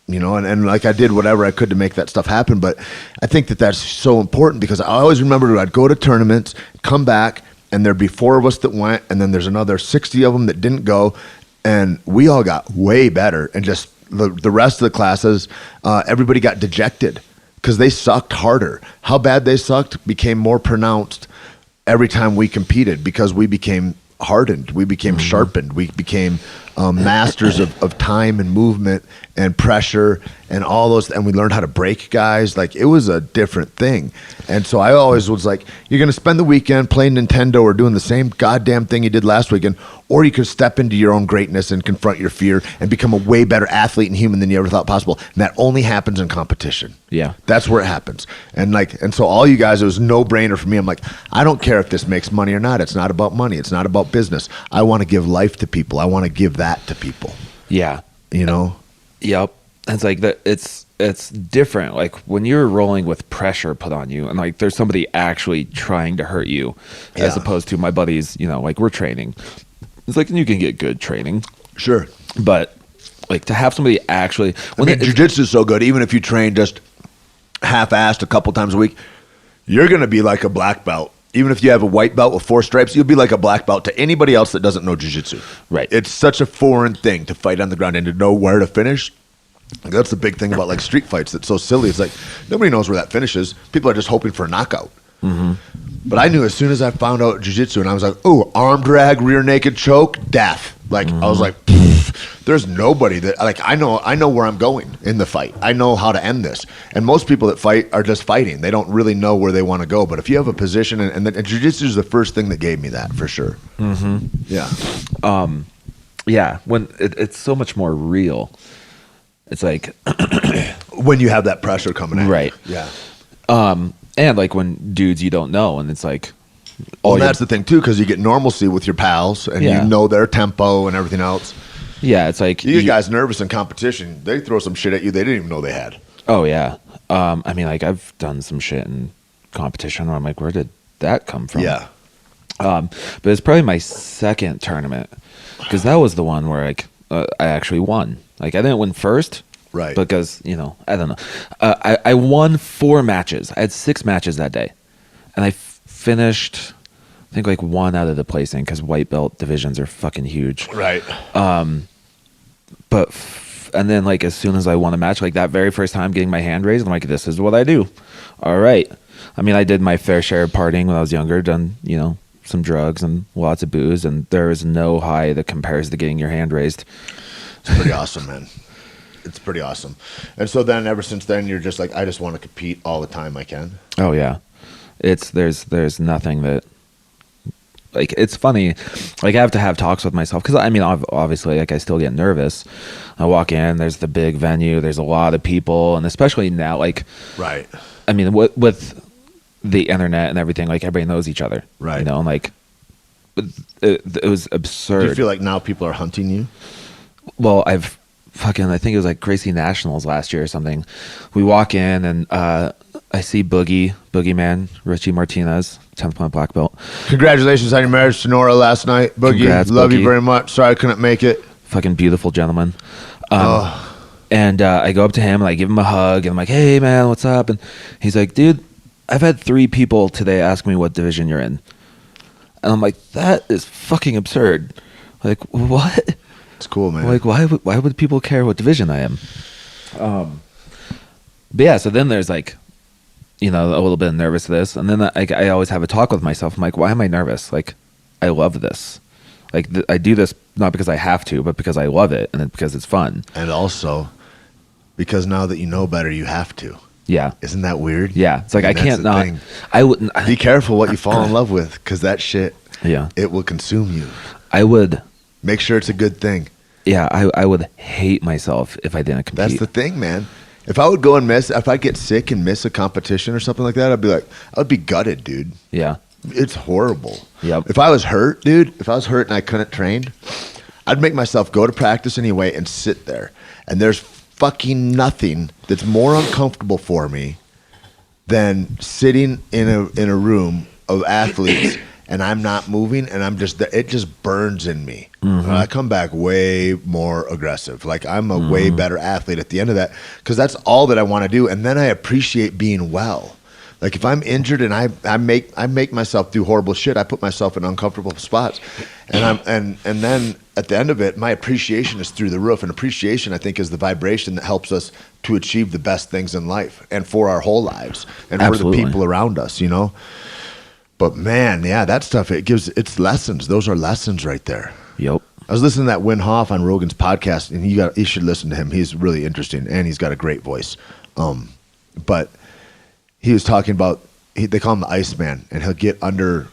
you know, and like I did whatever I could to make that stuff happen. But I think that that's so important, because I always remember I'd go to tournaments, come back, and there'd be 4 of us that went, and then there's another 60 of them that didn't go, and we all got way better. And just the rest of the classes, everybody got dejected because they sucked harder. How bad they sucked became more pronounced every time we competed because we became hardened. We became sharpened. We became masters of time and movement and pressure and all those. And we learned how to break guys. Like, it was a different thing. And so I always was like, you're going to spend the weekend playing Nintendo or doing the same goddamn thing you did last weekend, or you could step into your own greatness and confront your fear and become a way better athlete and human than you ever thought possible. And that only happens in competition. Yeah. That's where it happens. And so all you guys, it was no brainer for me. I'm like, I don't care if this makes money or not. It's not about money. It's not about business. I want to give life to people. I want to give that to people. Yeah. You know? Yep. It's like that. It's different. Like when you're rolling with pressure put on you, and like there's somebody actually trying to hurt you, as opposed to my buddies. You know, like we're training. It's like you can get good training, sure, but like to have somebody actually. Jiu-jitsu is so good. Even if you train just half-assed a couple times a week, you're gonna be like a black belt. Even if you have a white belt with 4 stripes, you'll be like a black belt to anybody else that doesn't know jiu-jitsu. Right. It's such a foreign thing to fight on the ground and to know where to finish. That's the big thing about like street fights that's so silly. It's like nobody knows where that finishes. People are just hoping for a knockout. But I knew as soon as I found out jiu-jitsu and I was like, oh, arm drag, rear naked choke, death. Like I was like, there's nobody that like I know where I'm going in the fight. I know how to end this. And most people that fight are just fighting. They don't really know where they want to go. But if you have a position, and jiu-jitsu is the first thing that gave me that for sure. Yeah. Yeah. When it's so much more real. It's like when you have that pressure coming at right. you. Yeah. And like when dudes you don't know, and it's like, well, that's the thing too, because you get normalcy with your pals, and you know their tempo and everything else. Yeah, it's like you get guys nervous in competition. They throw some shit at you they didn't even know they had. Oh yeah. I mean, like I've done some shit in competition where I'm like, where did that come from? Yeah. But it's probably my second tournament because that was the one where like I actually won. Like I didn't win first. Right. Because, you know, I don't know. I won 4 matches. I had 6 matches that day. And I finished, I think, like 1 out of the placing because white belt divisions are fucking huge. Right. And then, like, as soon as I won a match, like that very first time getting my hand raised, I'm like, this is what I do. All right. I mean, I did my fair share of partying when I was younger, done, you know, some drugs and lots of booze. And there is no high that compares to getting your hand raised. It's pretty awesome, man. It's pretty awesome. And so then ever since then, you're just like, I just want to compete all the time I can. Oh, yeah. There's nothing that, like, it's funny. Like, I have to have talks with myself because, I mean, obviously, like, I still get nervous. I walk in, there's the big venue, there's a lot of people, and especially now, like, right. I mean, with the internet and everything, like, everybody knows each other. Right. You know, and, like, it was absurd. Do you feel like now people are hunting you? Well, I think it was like Gracie Nationals last year or something. We walk in and I see Boogeyman, Richie Martinez, 10th point black belt. Congratulations on your marriage to Nora last night. Boogie, Congrats, love Boogie. you very much. Sorry I couldn't make it. Fucking beautiful gentleman. And I go up to him and I give him a hug and I'm like, hey man, what's up? And he's like, dude, I've had 3 people today ask me what division you're in. And I'm like, that is fucking absurd. Like, what? It's cool, man. Like, why would people care what division I am? But yeah, so then there's like, you know, a little bit of nervous of this. And then I always have a talk with myself. I'm like, why am I nervous? Like, I love this. Like, I do this not because I have to, but because I love it and because it's fun. And also, because now that you know better, you have to. Yeah. Isn't that weird? Yeah. It's like, I can't not. Thing. I wouldn't. Be careful what you fall in love with, because that shit, yeah, it will consume you. I would. Make sure it's a good thing. Yeah, I would hate myself if I didn't compete. That's the thing, man. If I would go and if I get sick and miss a competition or something like that, I would be gutted, dude. Yeah. It's horrible. Yep. If I was hurt, dude, and I couldn't train, I'd make myself go to practice anyway and sit there. And there's fucking nothing that's more uncomfortable for me than sitting in a room of athletes and I'm not moving and it just burns in me. Mm-hmm. I come back way more aggressive. Like I'm a way better athlete at the end of that because that's all that I want to do. And then I appreciate being well. Like if I'm injured and I make myself do horrible shit, I put myself in uncomfortable spots, and then at the end of it, my appreciation is through the roof. And appreciation, I think, is the vibration that helps us to achieve the best things in life and for our whole lives and Absolutely. for the people around us, you know? But man, yeah, that stuff, it's lessons. Those are lessons right there. Yep. I was listening to that Win Hoff on Rogan's podcast, and you should listen to him. He's really interesting, and he's got a great voice. But he was talking about, they call him the Iceman, and he'll get under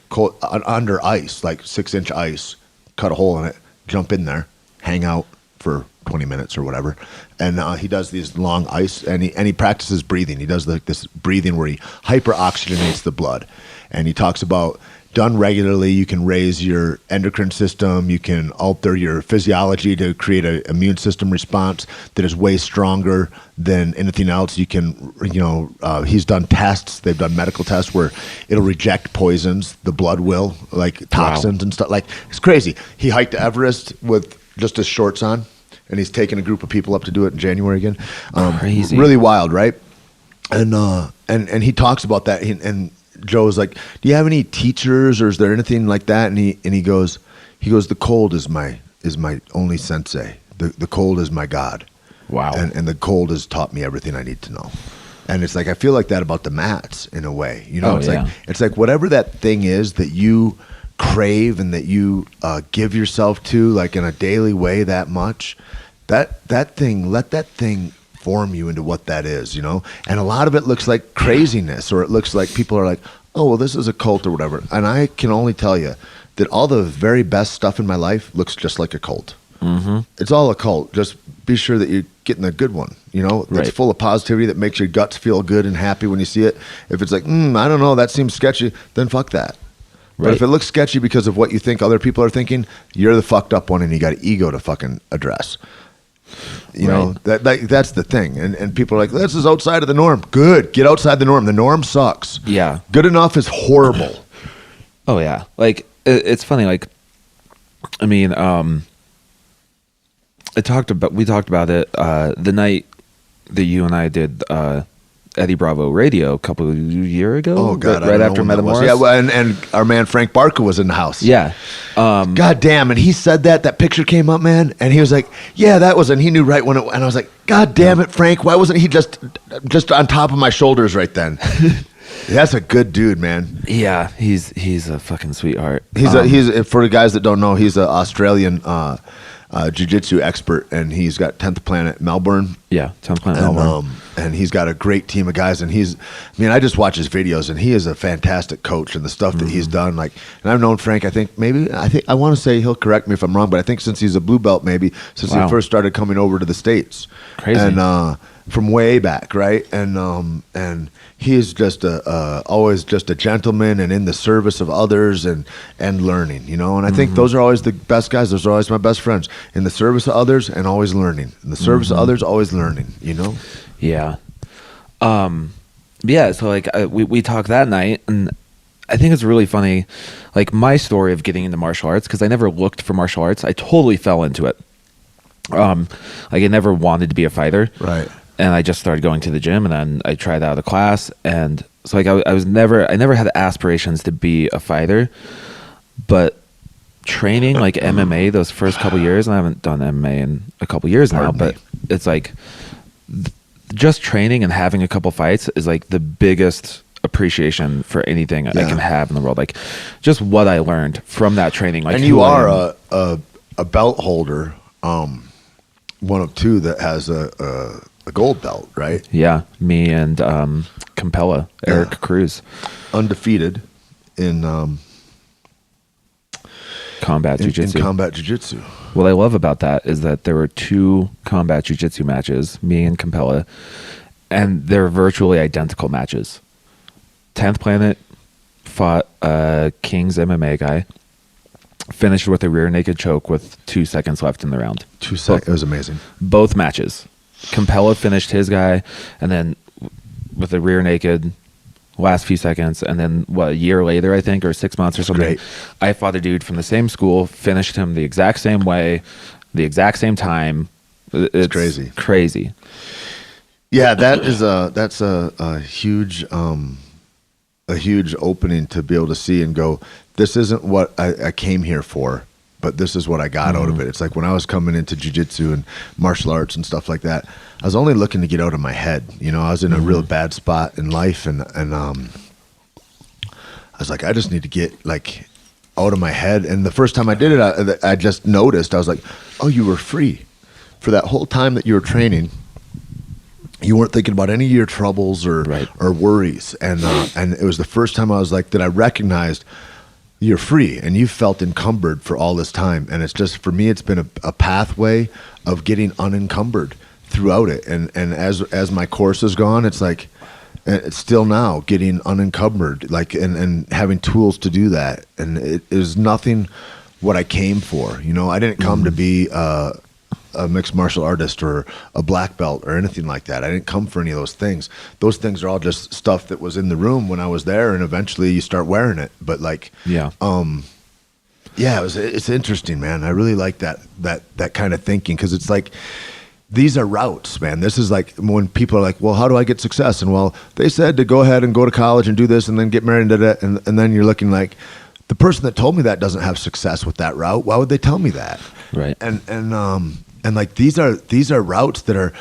ice, like 6-inch ice, cut a hole in it, jump in there, hang out for 20 minutes or whatever. And he does these long ice, and he practices breathing. He does this breathing where he hyperoxygenates the blood. And he talks about, done regularly, you can raise your endocrine system, you can alter your physiology to create an immune system response that is way stronger than anything else. You can, he's done tests, they've done medical tests where it'll reject poisons, the blood will, like toxins and stuff. Like, it's crazy. He hiked Everest with just his shorts on, and he's taking a group of people up to do it in January again. Crazy. Really wild, right? And he talks about that, and Joe's like, do you have any teachers or is there anything like that? And he goes, the cold is my only sensei. The cold is my God. Wow. And the cold has taught me everything I need to know. And it's like, I feel like that about the mats in a way, it's like whatever that thing is that you crave and that you give yourself to, like in a daily way that much, let that thing form you into what that is, and a lot of it looks like craziness, or it looks like people are like, oh, well, this is a cult or whatever. And I can only tell you that all the very best stuff in my life looks just like a cult. Mm-hmm. It's all a cult. Just be sure that you're getting a good one, that's full of positivity, that makes your guts feel good and happy when you see it. If it's like, I don't know, that seems sketchy, then fuck that. But if it looks sketchy because of what you think other people are thinking, you're the fucked up one and you got an ego to fucking address. That's the thing. And people are like, this is outside of the norm. Good. Get outside the norm. The norm sucks. Yeah. Good enough is horrible. Oh yeah. Like it's funny. Like, I mean, we talked about it the night that you and I did Eddie Bravo Radio a couple of years ago. Oh God! Right after Metamorphosis. Yeah, well, and our man Frank Barker was in the house. Yeah. God damn! And he said that picture came up, man, and he was like, "Yeah, that was," and he knew right when it. And I was like, "God damn it, Frank! Why wasn't he just on top of my shoulders right then?" That's a good dude, man. Yeah, he's a fucking sweetheart. He's for the guys that don't know, he's an Australian jiu-jitsu expert, and he's got 10th Planet Melbourne. Yeah, 10th Planet Melbourne. And he's got a great team of guys, and I just watch his videos, and he is a fantastic coach, and the stuff that he's done, like, and I've known Frank, I want to say, he'll correct me if I'm wrong, but I think since he's a blue belt, maybe, since he first started coming over to the States. Crazy. And from way back, right? And he is just always just a gentleman and in the service of others and learning, and I think those are always the best guys. Those are always my best friends, in the service of others and always learning. In the service of others, always learning, Yeah. Yeah, so like we talked that night, and I think it's really funny, like my story of getting into martial arts, because I never looked for martial arts. I totally fell into it. Like I never wanted to be a fighter. Right. And I just started going to the gym, and then I tried out a class, and so like I never had aspirations to be a fighter, but training like MMA those first couple years, and I haven't done MMA in a couple years now, but it's like just training and having a couple fights is like the biggest appreciation for anything I can have in the world. Like just what I learned from that training. Like, and you are a belt holder, one of two that has a gold belt, right? Yeah, me and Campella, Eric Cruz, undefeated in combat jiu-jitsu. In combat jiu-jitsu. What I love about that is that there were 2 combat jiu-jitsu matches, me and Campella, and they're virtually identical matches. 10th Planet fought King's MMA guy, finished with a rear naked choke with 2 seconds left in the round. 2 seconds. It was amazing. Both matches. Campella finished his guy, and then with a rear naked last few seconds, and then a year later, I think, or 6 months or something, I fought a dude from the same school, finished him the exact same way, the exact same time. It's crazy. Yeah, that's a huge opening to be able to see and go, this isn't what I came here for, but this is what I got out of it. It's like when I was coming into jiu-jitsu and martial arts and stuff like that, I was only looking to get out of my head. You know, I was in a real bad spot in life, and I was like, I just need to get like out of my head. And the first time I did it, I just noticed, I was like, oh, you were free for that whole time that you were training. You weren't thinking about any of your troubles or worries, and it was the first time I was like that I recognized you're free and you felt encumbered for all this time. And it's just, for me, it's been a pathway of getting unencumbered throughout it. And as my course has gone, it's like, it's still now getting unencumbered, like, and having tools to do that. And it is nothing what I came for. You know, I didn't come to be a mixed martial artist or a black belt or anything like that. I didn't come for any of those things. Those things are all just stuff that was in the room when I was there, and eventually you start wearing it. But like, it's interesting, man. I really like that kind of thinking, because it's like, these are routes, man. This is like when people are like, well, how do I get success? And well, they said to go ahead and go to college and do this and then get married and then you're looking like, the person that told me that doesn't have success with that route. Why would they tell me that? Right. And like, these are routes that are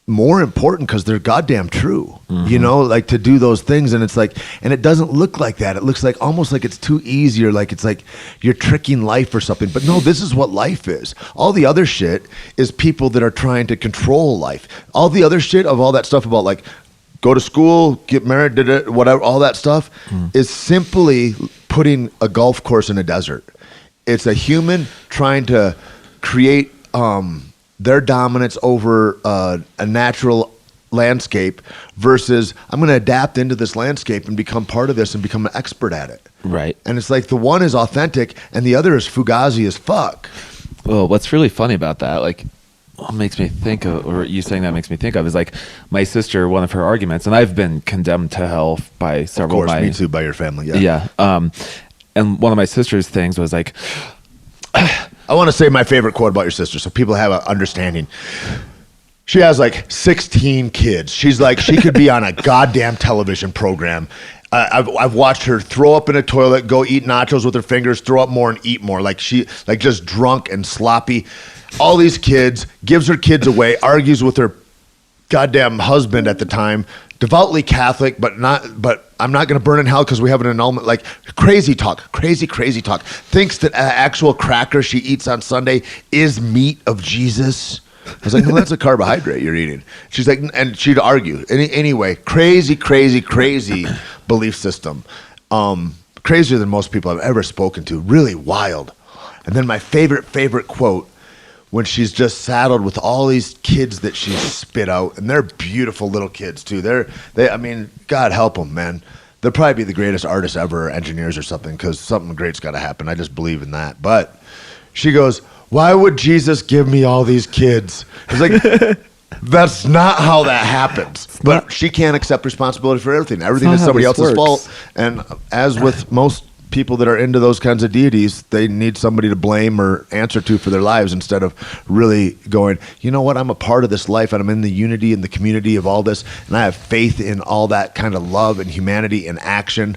more important because they're goddamn true, you know, like to do those things. And it's like, and it doesn't look like that. It looks like almost like it's too easy, or like it's like you're tricking life or something. But no, this is what life is. All the other shit is people that are trying to control life. All the other shit of all that stuff about like go to school, get married, whatever, all that stuff is simply putting a golf course in a desert. It's a human trying to create their dominance over a natural landscape versus I'm going to adapt into this landscape and become part of this and become an expert at it. Right. And it's like the one is authentic and the other is fugazi as fuck. Well, what's really funny about that, like, what makes me think of, or you saying that makes me think of, is like my sister, one of her arguments, and I've been condemned to hell by several of course, of my... me too, by your family, Yeah. And one of my sister's things was like... I want to say my favorite quote about your sister so people have an understanding. She has like 16 kids. She's like, she could be on a goddamn television program. I've watched her throw up in a toilet, go eat nachos with her fingers, throw up more and eat more. Like she, like just drunk and sloppy. All these kids, gives her kids away, argues with her goddamn husband at the time, devoutly Catholic, but I'm not going to burn in hell because we have an annulment. Like crazy talk. Thinks that actual cracker she eats on Sunday is meat of Jesus. I was like, well, that's a carbohydrate you're eating. She's like, and she'd argue. Anyway, crazy belief system. Crazier than most people I've ever spoken to. Really wild. And then my favorite quote, when she's just saddled with all these kids that she's spit out, and they're beautiful little kids too. I mean, God help them, man. They'll probably be the greatest artists ever, or engineers or something, because something great's got to happen. I just believe in that. But she goes, why would Jesus give me all these kids? It's like, that's not how that happens. But she can't accept responsibility for everything. Everything is somebody else's fault. And as with most people that are into those kinds of deities, they need somebody to blame or answer to for their lives, instead of really going, you know what, I'm a part of this life and I'm in the unity and the community of all this, and I have faith in all that kind of love and humanity and action.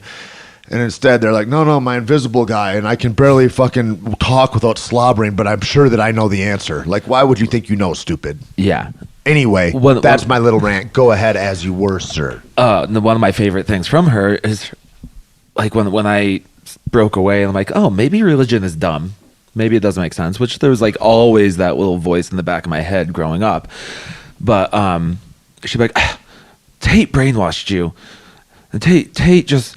And instead they're like, no, my invisible guy, and I can barely fucking talk without slobbering, but I'm sure that I know the answer. Like, why would you think you know, stupid? Yeah. Anyway, that's my little rant. Go ahead as you were, sir. One of my favorite things from her is like when I broke away and I'm like, oh, maybe religion is dumb. Maybe it doesn't make sense, which there was like always that little voice in the back of my head growing up. But she'd be like, Tait brainwashed you. And Tait just,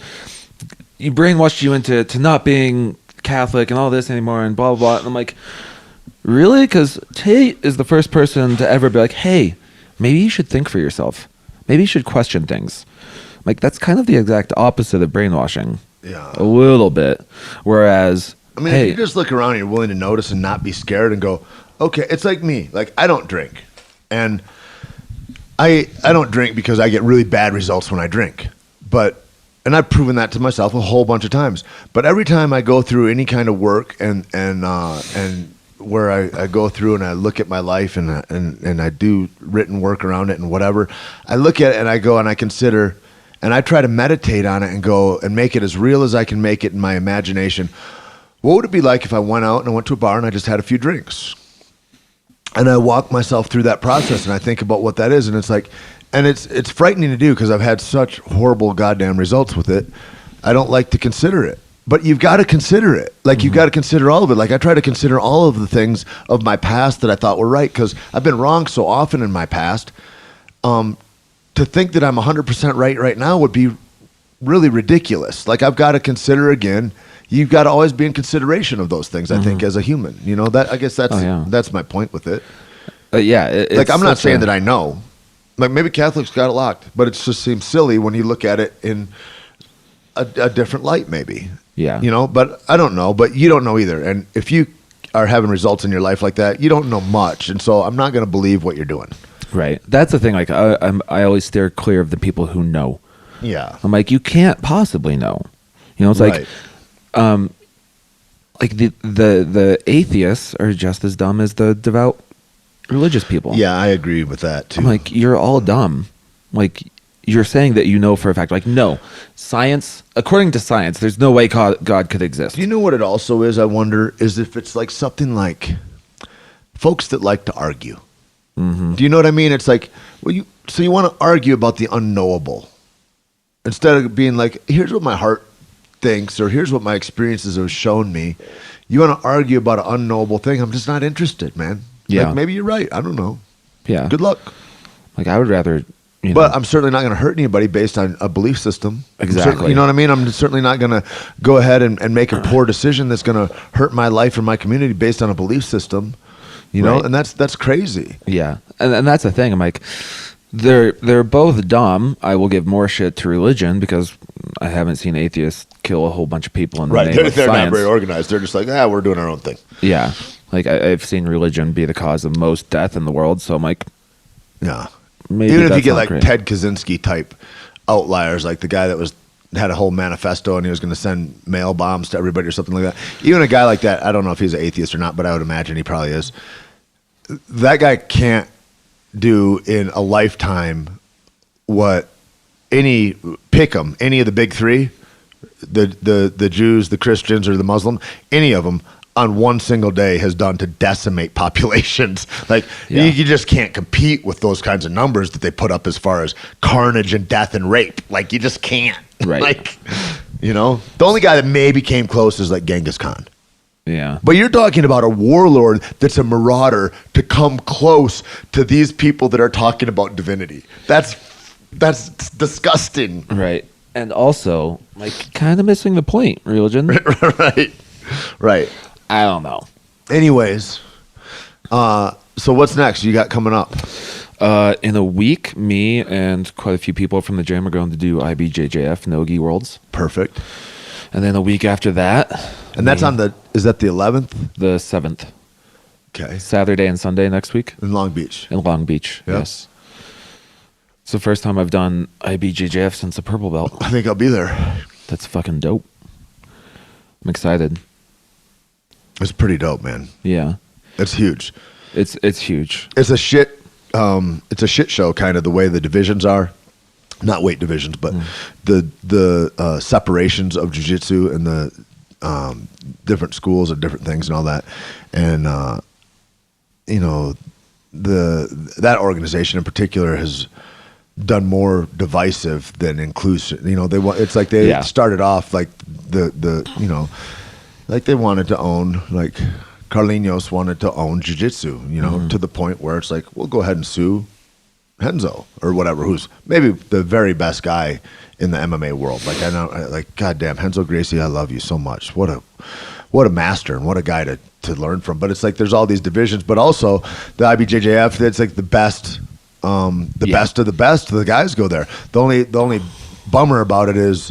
you brainwashed you into not being Catholic and all this anymore and blah, blah, blah. And I'm like, really? Because Tait is the first person to ever be like, hey, maybe you should think for yourself. Maybe you should question things. Like, that's kind of the exact opposite of brainwashing. Yeah. A little bit. Whereas, I mean, if you just look around and you're willing to notice and not be scared and go, okay, it's like me. Like, I don't drink. And I don't drink because I get really bad results when I drink. And I've proven that to myself a whole bunch of times. But every time I go through any kind of work and where I go through and I look at my life and I do written work around it and whatever, I look at it and I go and I consider, and I try to meditate on it and go and make it as real as I can make it in my imagination. What would it be like if I went out and I went to a bar and I just had a few drinks? And I walk myself through that process and I think about what that is. And it's like, and it's frightening to do because I've had such horrible goddamn results with it. I don't like to consider it. But you've got to consider it. Like, you've got to consider all of it. Like, I try to consider all of the things of my past that I thought were right because I've been wrong so often in my past. To think that I'm 100% right now would be really ridiculous. Like, I've got to consider again. You've got to always be in consideration of those things, I think, as a human. You know, that I guess that's my point with it. Like, I'm not saying that I know. Like, maybe Catholics got it locked, but it just seems silly when you look at it in a different light, maybe. Yeah. You know, but I don't know, but you don't know either. And if you are having results in your life like that, you don't know much. And so I'm not going to believe what you're doing. Right. That's the thing. Like, I always steer clear of the people who know. Yeah. I'm like, you can't possibly know. You know, it's Right. like the atheists are just as dumb as the devout religious people. Yeah, I agree with that too. I'm like, you're all dumb. Like, you're saying that you know for a fact. Like, no, science, according to science, there's no way God could exist. You know what it also is, I wonder, is if it's like something like folks that like to argue. Do you know what I mean? It's like, well, you want to argue about the unknowable instead of being like, here's what my heart thinks or here's what my experiences have shown me. You want to argue about an unknowable thing. I'm just not interested, man. Yeah. Like, maybe you're right. I don't know. Yeah. Good luck. Like, I would rather, you know. But I'm certainly not going to hurt anybody based on a belief system. Exactly. You know what I mean? I'm certainly not going to go ahead and make a poor decision that's going to hurt my life or my community based on a belief system. You know, Right. and that's crazy. Yeah, and that's the thing. I'm like, they're both dumb. I will give more shit to religion because I haven't seen atheists kill a whole bunch of people in the name of They're not science. very organized. They're just like, we're doing our own thing. Yeah, like I've seen religion be the cause of most death in the world. So I'm like, Yeah. maybe Even if you that's get not like great. Ted Kaczynski type outliers, like the guy that had a whole manifesto and he was going to send mail bombs to everybody or something like that. Even a guy like that, I don't know if he's an atheist or not, but I would imagine he probably is. That guy can't do in a lifetime what any of the big three, the Jews, the Christians, or the Muslim, any of them on one single day has done to decimate populations. Like, you just can't compete with those kinds of numbers that they put up as far as carnage and death and rape. Like, you just can't. Right. Like, you know, the only guy that maybe came close is like Genghis Khan. Yeah. But you're talking about a warlord that's a marauder to come close to these people that are talking about divinity. That's disgusting. Right. And also, like, kind of missing the point, religion. Right. I don't know. Anyways, so what's next you got coming up? In a week, me and quite a few people from the gym are going to do IBJJF Nogi Worlds. Perfect. And then a week after that. And that's is that the 11th? The 7th. Okay. Saturday and Sunday next week. In Long Beach. In Long Beach, Yep. yes. It's the first time I've done IBJJF since the purple belt. I think I'll be there. That's fucking dope. I'm excited. It's pretty dope, man. Yeah. It's huge. It's huge. It's a shit show, kind of the way the divisions are. Not weight divisions, but the separations of jiu-jitsu and the different schools and different things and all that. And you know, that organization in particular has done more divisive than inclusive. You know, it's like they started off like the you know, like they wanted to own, like Carlinhos wanted to own jiu-jitsu, you know, to the point where it's like, we'll go ahead and sue Renzo or whatever, who's maybe the very best guy in the MMA world. Like, I know, like, goddamn, Renzo Gracie, I love you so much. What a master and what a guy to learn from. But it's like there's all these divisions, but also the IBJJF, it's like the best, best of the best. The guys go there. The only bummer about it is,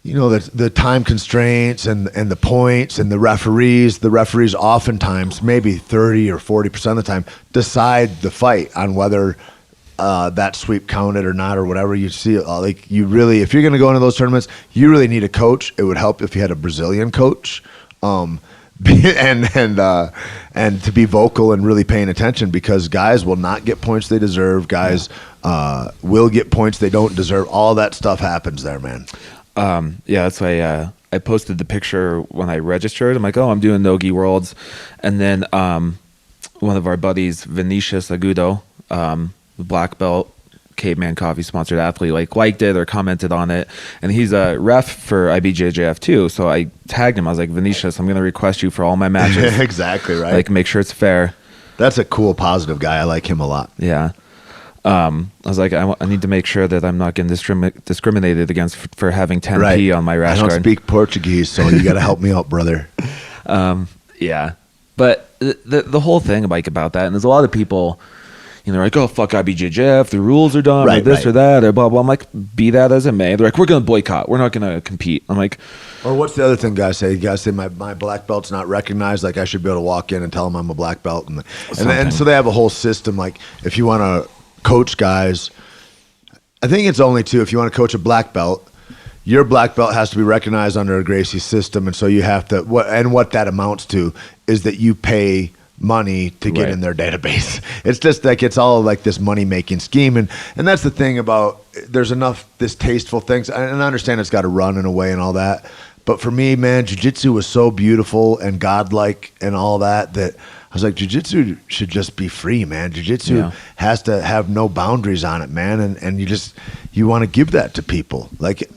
you know, the time constraints and the points and the referees. The referees oftentimes, maybe 30 or 40% of the time, decide the fight on whether that sweep counted or not or whatever. You see, like, you really, if you're going to go into those tournaments, you really need a coach. It would help if you had a Brazilian coach, and to be vocal and really paying attention, because guys will not get points they deserve. Guys will get points they don't deserve. All that stuff happens there, man. Yeah, that's why I I posted the picture when I registered. I'm like, oh, I'm doing Nogi Worlds. And then one of our buddies, Vinicius Agudo, black belt, Caveman Coffee sponsored athlete, liked it or commented on it. And he's a ref for IBJJF too. So I tagged him. I was like, Vinicius, I'm going to request you for all my matches. Exactly, right. Make sure it's fair. That's a cool, positive guy. I like him a lot. Yeah. I was like, I need to make sure that I'm not getting discriminated against for having 10p on my rash guard. I don't speak Portuguese, so you got to help me out, brother. Yeah. But the whole thing about that, and there's a lot of people, they're like, oh, fuck IBJJF, the rules are dumb, or this or that, or blah, blah. I'm like, be that as it may. They're like, we're going to boycott. We're not going to compete. I'm like... Or what's the other thing guys say? You guys say, my black belt's not recognized. Like, I should be able to walk in and tell them I'm a black belt. And so they have a whole system. Like, if you want to coach guys, I think it's only two. If you want to coach a black belt, your black belt has to be recognized under a Gracie system. And so you have to... what that amounts to is that you pay... money to get in their database. It's just like it's all like this money making scheme, and that's the thing about there's enough distasteful things, and I understand it's got to run in a way and all that, but for me, man, jiu-jitsu was so beautiful and godlike and all that I was like, jiu-jitsu should just be free, man. Jiu-jitsu has to have no boundaries on it, man, and you want to give that to people, like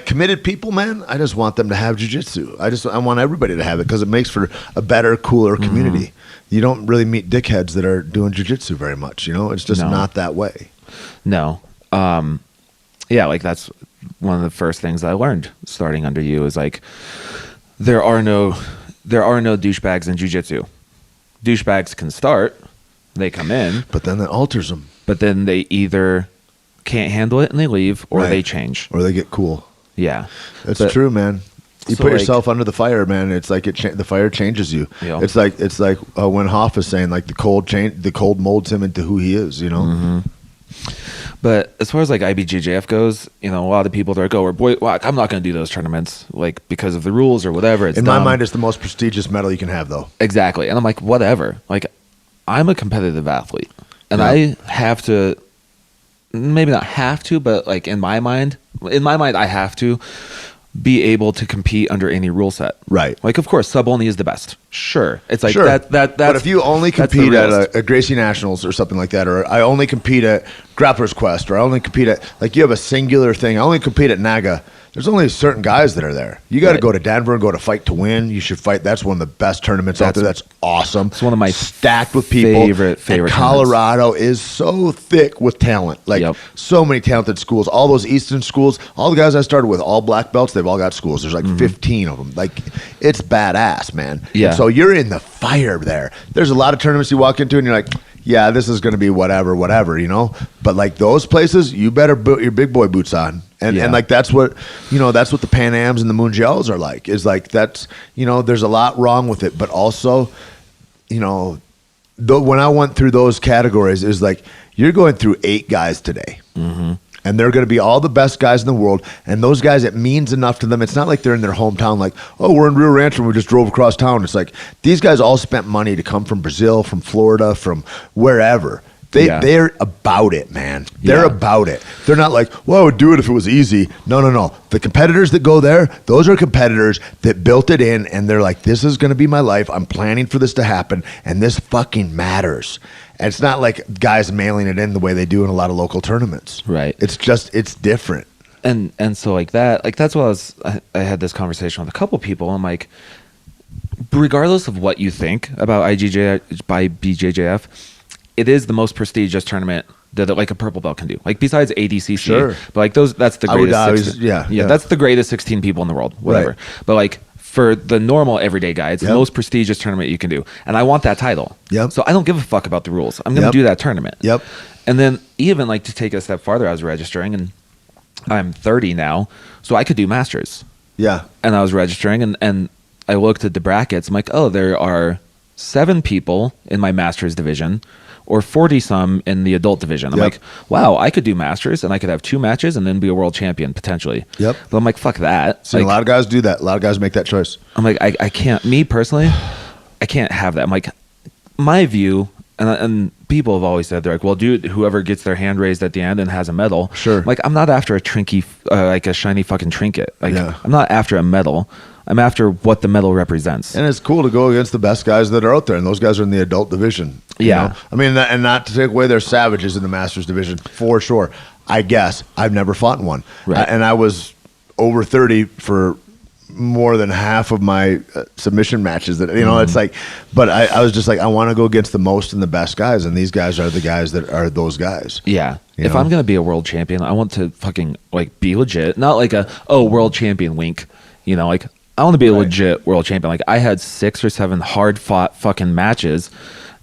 committed people, man. I just want them to have jiu-jitsu. I want everybody to have it because it makes for a better, cooler community. You don't really meet dickheads that are doing jiu-jitsu very much. It's just not that way. No. That's one of the first things I learned starting under you is like there are no douchebags in jiu-jitsu. Douchebags can start, they come in, but then that alters them. But then they either can't handle it and they leave, or they change, or they get cool. Yeah, that's true, man. You put yourself under the fire, man. It's like the fire changes you. Yeah. It's like when Hoff is saying, like the cold molds him into who he is. Mm-hmm. But as far as like IBJJF goes, a lot of people that go, I'm not going to do those tournaments, like because of the rules or whatever. It's my mind, it's the most prestigious medal you can have, though. Exactly, and I'm like, whatever. Like, I'm a competitive athlete, and I have to, maybe not have to, but like in my mind, I have to be able to compete under any rule set. Right. Like, of course, sub only is the best. Sure. It's like that. But if you only compete at a Gracie Nationals or something like that, or I only compete at Grappler's Quest, or I only compete at, like, you have a singular thing. I only compete at Naga. There's only certain guys that are there. You got to go to Denver and go to Fight to Win. You should fight. That's one of the best tournaments out there. That's awesome. It's one of my stacked with people. Favorite. And Colorado is so thick with talent. Like so many talented schools. All those Eastern schools. All the guys I started with, all black belts. They've all got schools. There's like 15 of them. Like, it's badass, man. Yeah. And so you're in the fire there. There's a lot of tournaments you walk into and you're like, yeah, this is going to be whatever, But like those places, you better put your big boy boots on. And like that's what the Pan Ams and the Mundials are like. Is like that's there's a lot wrong with it, but also when I went through those categories, is like you're going through 8 guys today. Mm-hmm. And they're going to be all the best guys in the world. And those guys, it means enough to them. It's not like they're in their hometown like, oh, we're in Rio Rancho and we just drove across town. It's like these guys all spent money to come from Brazil, from Florida, from wherever. They're about it, man. They're about it. They're not like, well, I would do it if it was easy. No. The competitors that go there, those are competitors that built it in, and they're like, this is going to be my life. I'm planning for this to happen, and this fucking matters. And it's not like guys mailing it in the way they do in a lot of local tournaments. Right. It's different. And so like that's what I had this conversation with a couple people. I'm like, regardless of what you think about BJJF, it is the most prestigious tournament that like a purple belt can do. Like besides ADCC, sure. But like that's the greatest. That's the greatest 16 people in the world. Whatever. Right. But like for the normal everyday guy, it's the most prestigious tournament you can do, and I want that title. Yep. So I don't give a fuck about the rules. I'm going to do that tournament. Yep. And then even like to take it a step farther, I was registering, and I'm 30 now, so I could do masters. Yeah. And I was registering, and I looked at the brackets. I'm like, oh, there are 7 people in my masters division, or 40 some in the adult division. I'm like, wow, I could do masters and I could have 2 matches and then be a world champion potentially. Yep. But I'm like, fuck that. See, like, a lot of guys do that. A lot of guys make that choice. I'm like, I can't, me personally, I can't have that. I'm like, my view, and people have always said, they're like, well, dude, whoever gets their hand raised at the end and has a medal. Sure. Like, I'm not after a trinky, like a shiny fucking trinket. Like, Yeah. I'm not after a medal. I'm after what the medal represents. And it's cool to go against the best guys that are out there, and those guys are in the adult division. you Yeah. know? I mean, and not to take away their savages in the Masters division, for sure. I guess I've never fought in one. Right. And I was over 30 for more than half of my submission matches that, it's like, but I was just like, I want to go against the most and the best guys. And these guys are the guys that are those guys. Yeah. You If know? I'm going to be a world champion, I want to fucking like be legit. Not like world champion wink. Like I want to be a legit world champion. Like I had 6 or 7 hard fought fucking matches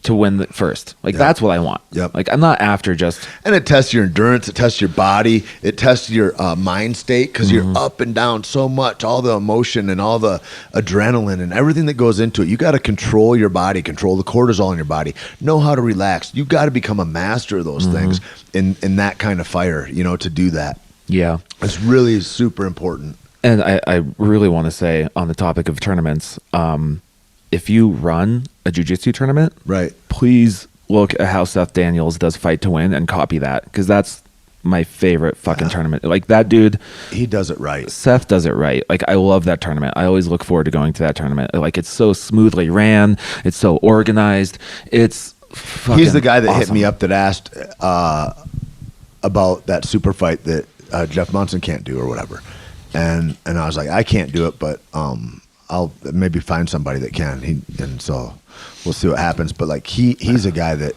to win the first. Like that's what I want. Yep. Like I'm not after just. And it tests your endurance. It tests your body. It tests your mind state because you're up and down so much. All the emotion and all the adrenaline and everything that goes into it. You got to control your body, control the cortisol in your body, know how to relax. You got to become a master of those things in that kind of fire, to do that. Yeah. It's really super important. And I really want to say on the topic of tournaments, if you run a jiu-jitsu tournament, Right. please look at how Seth Daniels does Fight to Win and copy that, because that's my favorite fucking tournament. Like that dude, He does it right. Seth does it right. Like I love that tournament. I always look forward to going to that tournament. Like it's so smoothly ran. It's so organized. It's fucking He's the guy that hit awesome. me up that asked about that super fight that Jeff Monson can't do or whatever. And I was like, I can't do it, but I'll maybe find somebody that can. And so we'll see what happens. But like he's a guy that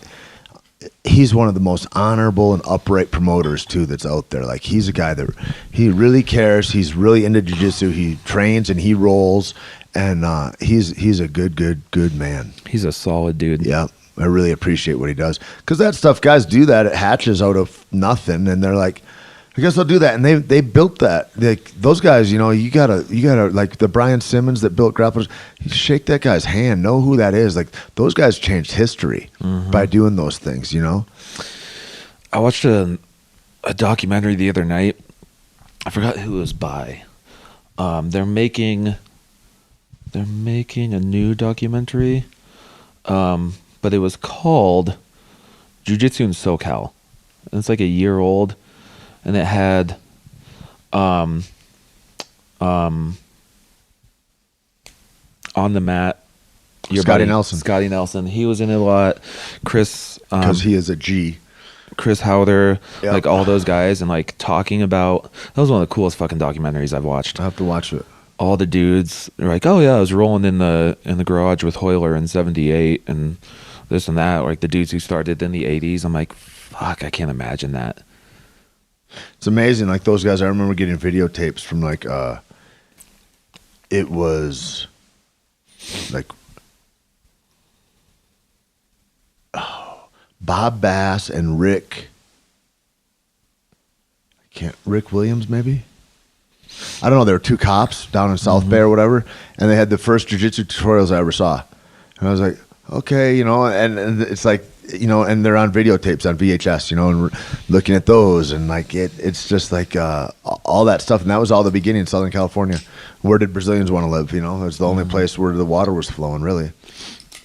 he's one of the most honorable and upright promoters too that's out there. Like he's a guy that he really cares. He's really into jiu-jitsu. He trains and he rolls, and he's a good man. He's a solid dude. Yeah. I really appreciate what he does, because that stuff, guys do that. It hatches out of nothing, and they're like, I guess I'll do that. And they built that. Like those guys, you gotta like the Brian Simmons that built grapplers. You shake that guy's hand, know who that is. Like those guys changed history by doing those things. I watched a documentary the other night. I forgot who it was by. They're making a new documentary, but it was called Jiu-Jitsu in SoCal. And it's like a year old. And it had on the mat your Scotty buddy, Nelson. Scotty Nelson. He was in it a lot. Chris, Because he is a G. Chris Howder, Yep. like all those guys, and like talking about, that was one of the coolest fucking documentaries I've watched. I have to watch it. All the dudes are like, oh yeah, I was rolling in the garage with Hoyler in '78 and this and that. Like the dudes who started in the '80s. I'm like, fuck, I can't imagine that. It's amazing. Like those guys, I remember getting videotapes from like, it was like, Bob Bass and Rick Williams, maybe? I don't know. There were 2 cops down in South Bay or whatever, and they had the first jiu-jitsu tutorials I ever saw. And I was like, okay, and it's like, and they're on videotapes on VHS, and looking at those, and like it's just like all that stuff. And that was all the beginning in Southern California. Where did Brazilians want to live? It's the only place where the water was flowing, really.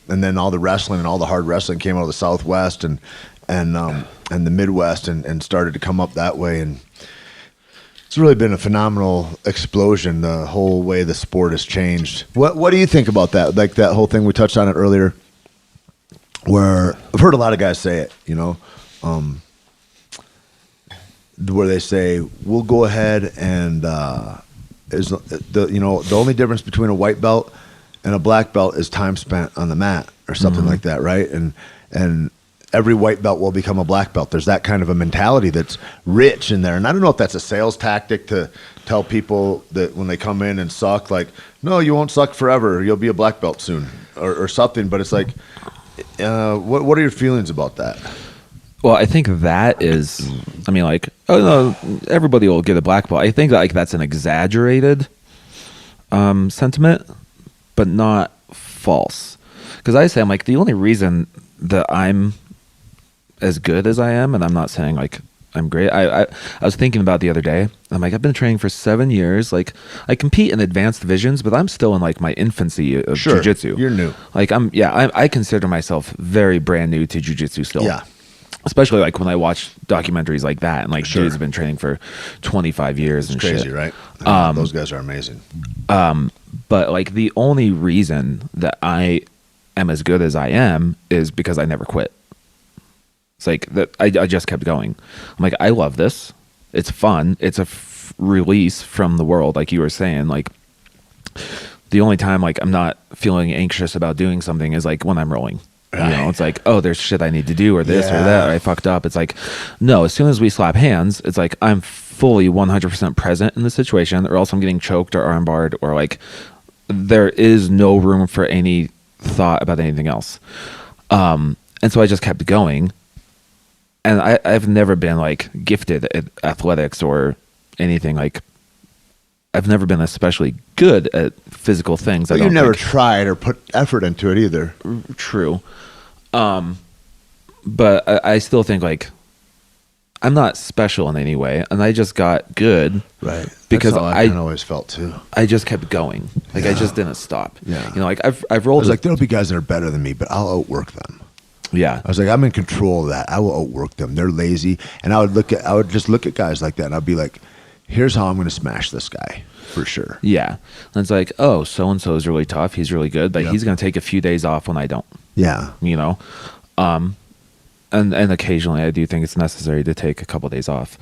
And then all the wrestling and all the hard wrestling came out of the Southwest and the Midwest and started to come up that way. And it's really been a phenomenal explosion, the whole way the sport has changed. What do you think about that? Like that whole thing, we touched on it earlier, where I've heard a lot of guys say it, where they say, we'll go ahead and the only difference between a white belt and a black belt is time spent on the mat or something like that, right? And every white belt will become a black belt. There's that kind of a mentality that's rich in there. And I don't know if that's a sales tactic to tell people that when they come in and suck, like, no, you won't suck forever. You'll be a black belt soon or something. But it's like, what are your feelings about that? Well, I think that is, like, oh no, everybody will get a black belt. I think that, like, that's an exaggerated sentiment, but not false. Because I say, I'm like, the only reason that I'm as good as I am, and I'm not saying like I'm great. I was thinking about the other day. I'm like, I've been training for 7 years. Like, I compete in advanced divisions, but I'm still in like my infancy of jiu-jitsu. You're new. Like, I consider myself very brand new to jiu-jitsu still. Yeah. Especially like when I watch documentaries like that, and like dudes have been training for 25 years and crazy, shit. Right? Those guys are amazing. But like the only reason that I am as good as I am is because I never quit. It's like that I just kept going. I'm like, I love this. It's fun. It's a release from the world, like you were saying. Like the only time like I'm not feeling anxious about doing something is like when I'm rolling. Right. You know, it's like, oh, there's shit I need to do, or this or that, or I fucked up. It's like, no, as soon as we slap hands, it's like I'm fully 100% present in the situation, or else I'm getting choked or armbarred, or like there is no room for any thought about anything else. And so I just kept going. And I've never been like gifted at athletics or anything. Like I've never been especially good at physical things. But you never tried or put effort into it either. True. But I still think like I'm not special in any way, and I just got good, right? Because I always felt too. I just kept going, like I just didn't stop. Yeah, you know, like I've rolled. I was like, there'll be guys that are better than me, but I'll outwork them. Yeah, I was like, I'm in control of that. I will outwork them. They're lazy, and I would just look at guys like that, and I'd be like, here's how I'm going to smash this guy for sure. Yeah, and it's like, oh, so and so is really tough. He's really good, but he's going to take a few days off when I don't. Yeah, you know. And occasionally I do think it's necessary to take a couple days off.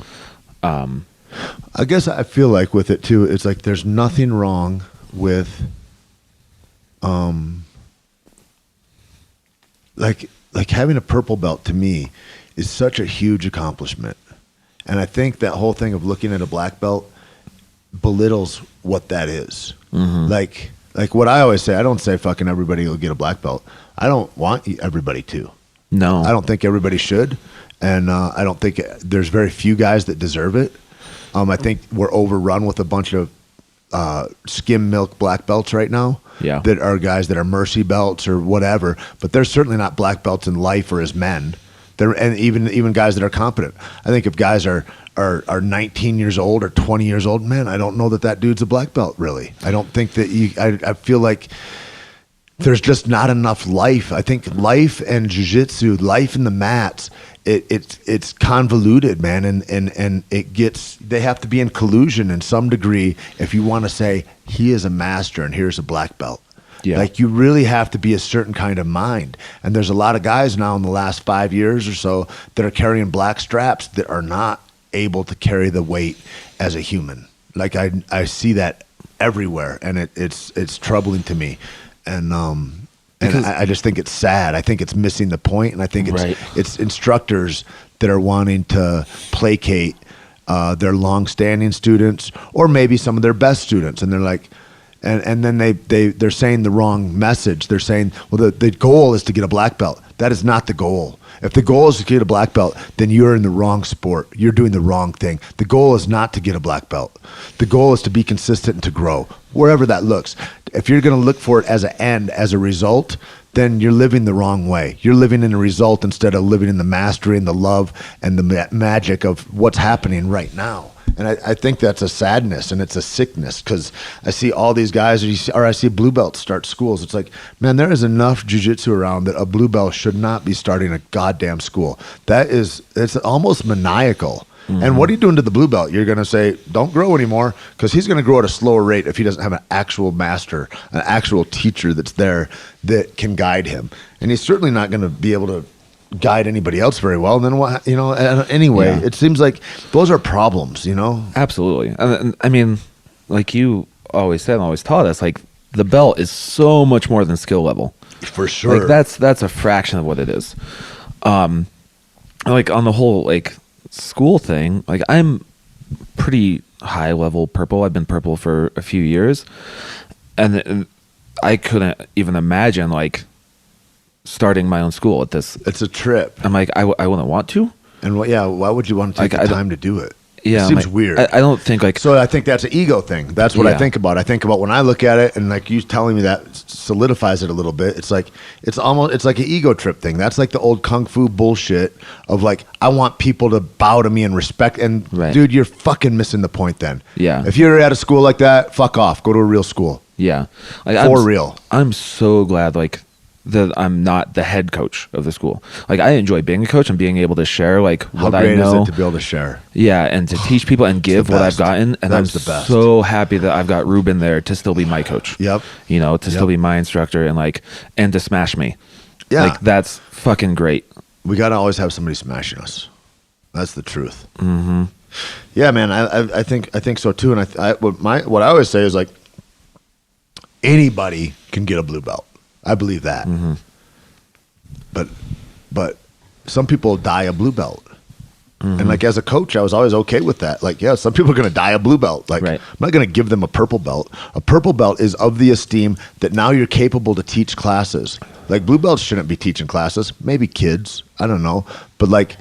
I guess I feel like with it too, it's like there's nothing wrong with like having a purple belt to me is such a huge accomplishment. And I think that whole thing of looking at a black belt belittles what that is. Mm-hmm. Like what I always say, I don't say fucking everybody will get a black belt. I don't want everybody to. No. I don't think everybody should. And I don't think there's very few guys that deserve it. I think we're overrun with a bunch of skim milk black belts right now. Yeah. That are guys that are mercy belts or whatever. But they're certainly not black belts in life or as men. And even guys that are competent. I think if guys are 19 years old or 20 years old, man, I don't know that dude's a black belt, really. I don't think that I feel like there's just not enough life. I think life and jiu-jitsu, life in the mats, it's convoluted, man, and they have to be in collusion in some degree if you want to say he is a master and here's a black belt. Yeah. Like you really have to be a certain kind of mind. And there's a lot of guys now in the last 5 years or so that are carrying black straps that are not able to carry the weight as a human. Like I see that everywhere, and it's troubling to me. And I just think it's sad. I think it's missing the point, and I think it's instructors that are wanting to placate their long-standing students or maybe some of their best students, and they're like, and then they're saying the wrong message. They're saying, well, the goal is to get a black belt. That is not the goal. If the goal is to get a black belt, then you're in the wrong sport. You're doing the wrong thing. The goal is not to get a black belt. The goal is to be consistent and to grow, wherever that looks. If you're going to look for it as an end, as a result, then you're living the wrong way. You're living in a result instead of living in the mastery and the love and the magic of what's happening right now. And I think that's a sadness and it's a sickness, because I see all these guys, or I see blue belts start schools. It's like, man, there is enough jiu-jitsu around that a blue belt should not be starting a goddamn school. It's almost maniacal. Mm-hmm. And what are you doing to the blue belt? You're going to say, don't grow anymore, because he's going to grow at a slower rate if he doesn't have an actual master, an actual teacher that's there that can guide him. And he's certainly not going to be able to guide anybody else very well. And then what, anyway, it seems like those are problems, Absolutely. And I mean, like you always said and always taught us, like the belt is so much more than skill level. For sure. Like that's a fraction of what it is. Like on the whole, like school thing, like I'm pretty high level purple. I've been purple for a few years, and I couldn't even imagine like starting my own school at this. It's a trip. I'm like, I wouldn't want to. And why would you want to take the time to do it? Yeah, it seems weird. I don't think like. So I think that's an ego thing. That's what I think about. I think about when I look at it, and like you telling me that solidifies it a little bit. It's like an ego trip thing. That's like the old kung fu bullshit of like, I want people to bow to me and respect. And dude, you're fucking missing the point then. Yeah. If you're at a school like that, fuck off. Go to a real school. Yeah. Like, real. I'm so glad like that I'm not the head coach of the school. Like, I enjoy being a coach and being able to share like what I know. How great is it to be able to share? Yeah, and to teach people and give what I've gotten. And I'm so happy that I've got Ruben there to still be my coach. Yep. You know, to still be my instructor and to smash me. Yeah. Like, that's fucking great. We got to always have somebody smashing us. That's the truth. Mm-hmm. Yeah, man. I think so too. And what I always say is like, anybody can get a blue belt. I believe that. Mm-hmm. But some people die a blue belt. Mm-hmm. And like as a coach, I was always okay with that. Like, yeah, some people are going to die a blue belt. Like, I'm not going to give them a purple belt. A purple belt is of the esteem that now you're capable to teach classes. Like, blue belts shouldn't be teaching classes. Maybe kids. I don't know. But like,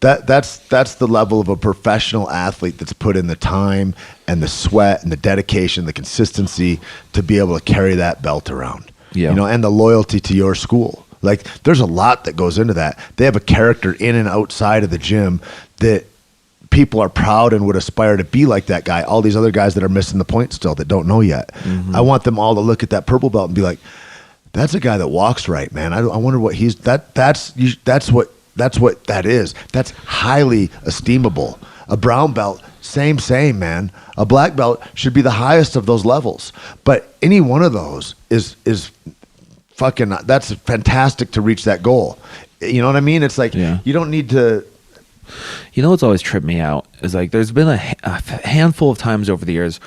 that's the level of a professional athlete that's put in the time and the sweat and the dedication, the consistency to be able to carry that belt around. Yeah. You know, and the loyalty to your school. Like, there's a lot that goes into that. They have a character in and outside of the gym that people are proud and would aspire to be like that guy. All these other guys that are missing the point still that don't know yet. Mm-hmm. I want them all to look at that purple belt and be like, that's a guy that walks right, man. I wonder what he's that's what that is. That's highly esteemable. A brown belt, same, man. A black belt should be the highest of those levels. But any one of those is fucking, that's fantastic to reach that goal. You know what I mean? It's like, you don't need to. You know what's always tripped me out is like, there's been a handful of times over the years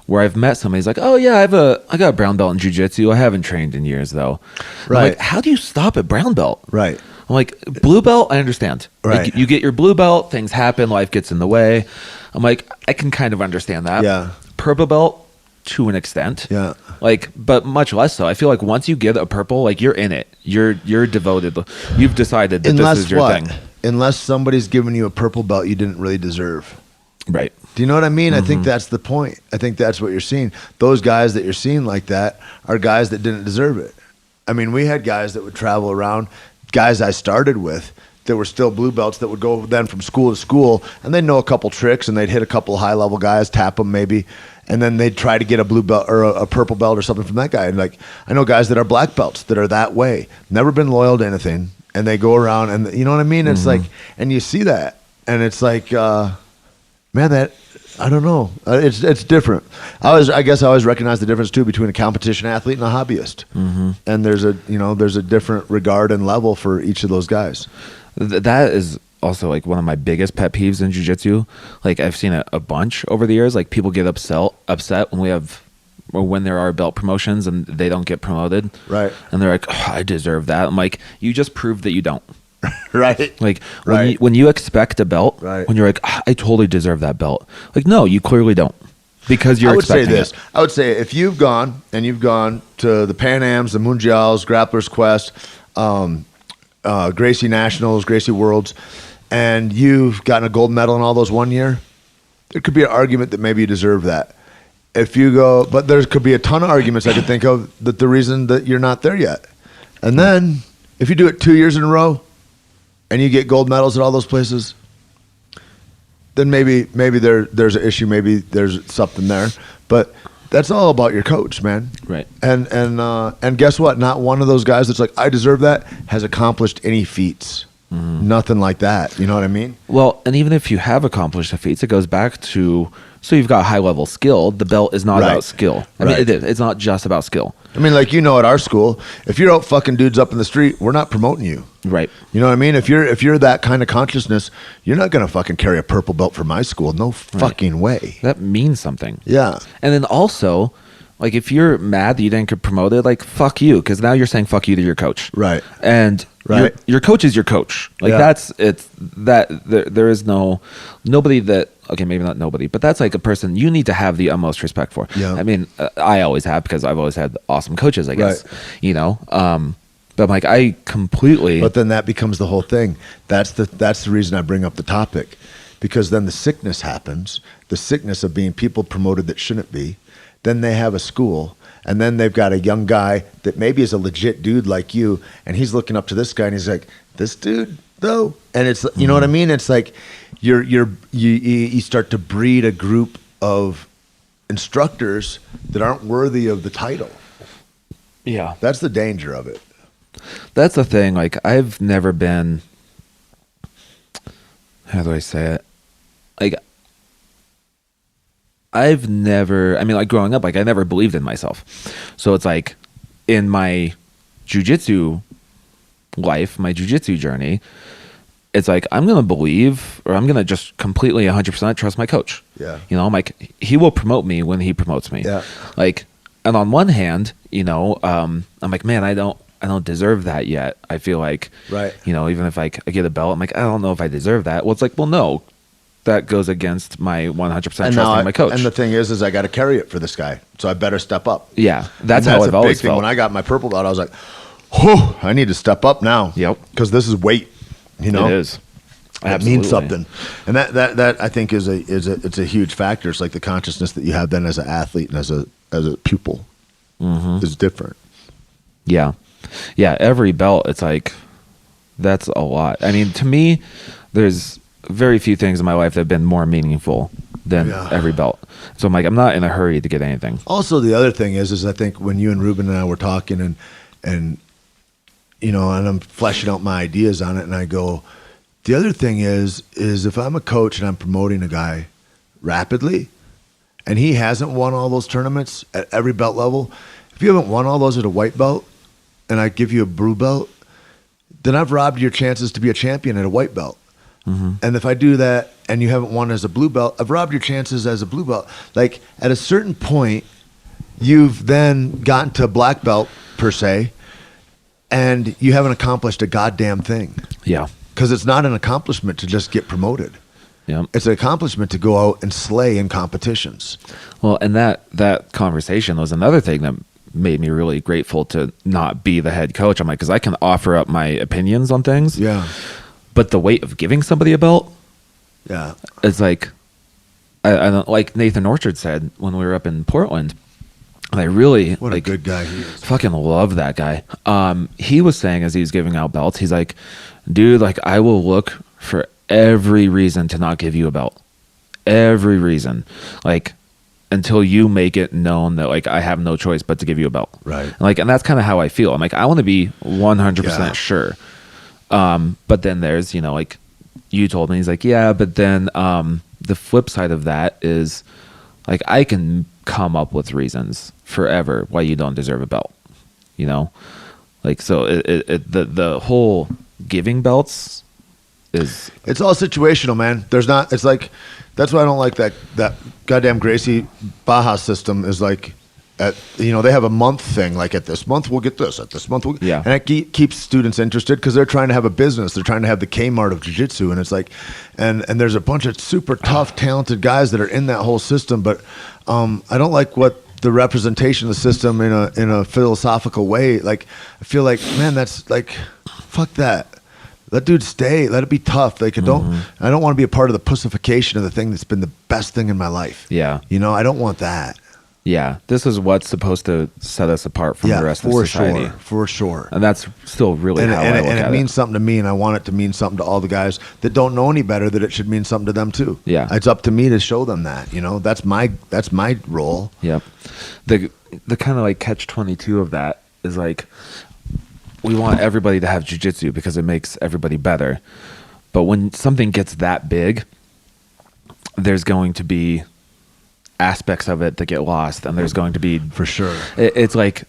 where I've met somebody who's like, oh yeah, I got a brown belt in jiu-jitsu. I haven't trained in years though. Right. I'm like, how do you stop at brown belt? Right. I'm like, blue belt, I understand. Right. Like, you get your blue belt, things happen, life gets in the way. I'm like, I can kind of understand that. Yeah. Purple belt, to an extent. Yeah. Like, but much less so. I feel like once you get a purple, like, you're in it. You're devoted. You've decided that this is your thing. Unless somebody's giving you a purple belt you didn't really deserve. Right. Do you know what I mean? Mm-hmm. I think that's the point. I think that's what you're seeing. Those guys that you're seeing like that are guys that didn't deserve it. I mean, we had guys that would travel around, guys I started with, that were still blue belts that would go then from school to school, and they'd know a couple tricks, and they'd hit a couple high-level guys, tap them maybe, and then they'd try to get a blue belt or a purple belt or something from that guy. And like, I know guys that are black belts that are that way, never been loyal to anything, and they go around, and you know what I mean? It's like, and you see that, and it's like, man, that, I don't know. It's different. I guess I always recognize the difference too between a competition athlete and a hobbyist. Mm-hmm. And there's a different regard and level for each of those guys. That is also like one of my biggest pet peeves in jiu-jitsu. Like, I've seen it a bunch over the years. Like, people get upset when there are belt promotions and they don't get promoted. Right. And they're like, oh, I deserve that. I'm like, you just proved that you don't. Right. Like, when you expect a belt, when you're like, oh, I totally deserve that belt. Like, no, you clearly don't. Because you're expecting it. I would say if you've gone to the Pan Ams, the Mundials, Grappler's Quest, Gracie Nationals, Gracie Worlds, and you've gotten a gold medal in all those one year, there could be an argument that maybe you deserve that. If you go, but there could be a ton of arguments I could think of that the reason that you're not there yet. And then if you do it 2 years in a row and you get gold medals at all those places, then maybe there's an issue, maybe there's something there. But that's all about your coach, man. Right. And guess what? Not one of those guys that's like, I deserve that, has accomplished any feats. Mm-hmm. Nothing like that. You know what I mean? Well, and even if you have accomplished the feats, it goes back to, so you've got high level skill. The belt is not about skill. I mean, it is. It's not just about skill. I mean, like, at our school, if you're out fucking dudes up in the street, we're not promoting you. Right. You know what I mean? If you're that kind of consciousness, you're not going to fucking carry a purple belt for my school. No fucking way. That means something. Yeah. And then also, like, if you're mad that you didn't get promoted, like, fuck you, because now you're saying fuck you to your coach. Right. And your coach is your coach. Like, there is nobody that, okay, maybe not nobody, but that's like a person you need to have the utmost respect for. Yeah. I mean, I always have, because I've always had awesome coaches, I guess. Right. But I'm like, I completely. But then that becomes the whole thing. That's the reason I bring up the topic, because then the sickness happens, the sickness of being people promoted that shouldn't be. Then they have a school, And then they've got a young guy that maybe is a legit dude like you, and he's looking up to this guy, and he's like, this dude though, and it's, you know what I mean? It's like you start to breed a group of instructors that aren't worthy of the title. Yeah. That's the danger of it. That's the thing. Like, I've never been, how do I say it? Like, I've never, I mean, like growing up, like I never believed in myself. So it's like in my jujitsu life, my jujitsu journey, it's like I'm going to believe, or I'm going to just completely 100% trust my coach. Yeah. You know, I'm like, he will promote me when he promotes me. Yeah. Like, and on one hand, you know, I'm like, man, I don't deserve that yet. I feel like, right. You know, even if I get a belt, I'm like, I don't know if I deserve that. Well, it's like, well, no, that goes against my 100% trusting my coach. And the thing is I got to carry it for this guy, so I better step up. Yeah, that's how I've always felt. When I got my purple belt, I was like, "Whew, I need to step up now." Yep, because this is weight. You know, it is. That means something, and that I think is a huge factor. It's like the consciousness that you have then as an athlete and as a pupil is different. Yeah, yeah. Every belt, it's like that's a lot. I mean, to me, there's very few things in my life that have been more meaningful than every belt. So I'm like, I'm not in a hurry to get anything. Also, the other thing is I think when you and Ruben and I were talking and you know, and I'm fleshing out my ideas on it, and I go, the other thing is if I'm a coach and I'm promoting a guy rapidly and he hasn't won all those tournaments at every belt level, if you haven't won all those at a white belt and I give you a blue belt, then I've robbed your chances to be a champion at a white belt. And if I do that and you haven't won as a blue belt, I've robbed your chances as a blue belt. Like at a certain point, you've then gotten to black belt per se, and you haven't accomplished a goddamn thing. Yeah. Because it's not an accomplishment to just get promoted. Yeah. It's an accomplishment to go out and slay in competitions. Well, and that conversation was another thing that made me really grateful to not be the head coach. I'm like, because I can offer up my opinions on things. Yeah. But the weight of giving somebody a belt, yeah, it's like, I don't, like Nathan Orchard said when we were up in Portland, and I really, what like, a good guy he is. Fucking love that guy. He was saying as he was giving out belts, he's like, dude, like I will look for every reason to not give you a belt, every reason, like until you make it known that like I have no choice but to give you a belt. Right. And that's kind of how I feel. I'm like, I want to be 100% sure. But then there's, you know, like you told me, he's like, yeah, but then the flip side of that is like I can come up with reasons forever why you don't deserve a belt, you know, like so the whole giving belts is, it's all situational, man. There's not, it's like, that's why I don't like that goddamn Gracie Baja system is like, you know, they have a month thing, like at this month we'll get this, at this month we'll, yeah, and it keeps students interested because they're trying to have a business, they're trying to have the Kmart of jiu-jitsu, and it's like, and there's a bunch of super tough, talented guys that are in that whole system, but I don't like what the representation of the system in a philosophical way. Like I feel like, man, that's like, fuck that. Let dude stay. Let it be tough. Like I don't want to be a part of the pussification of the thing that's been the best thing in my life. Yeah, you know, I don't want that. Yeah, this is what's supposed to set us apart from the rest of society. For sure. And that's still really how I look at it. And it means something to me, and I want it to mean something to all the guys that don't know any better, that it should mean something to them too. Yeah. It's up to me to show them that, you know, that's my role. Yep. The kind of like catch-22 of that is like, we want everybody to have jiu-jitsu because it makes everybody better. But when something gets that big, there's going to be aspects of it that get lost, and there's going to be, for sure, it's like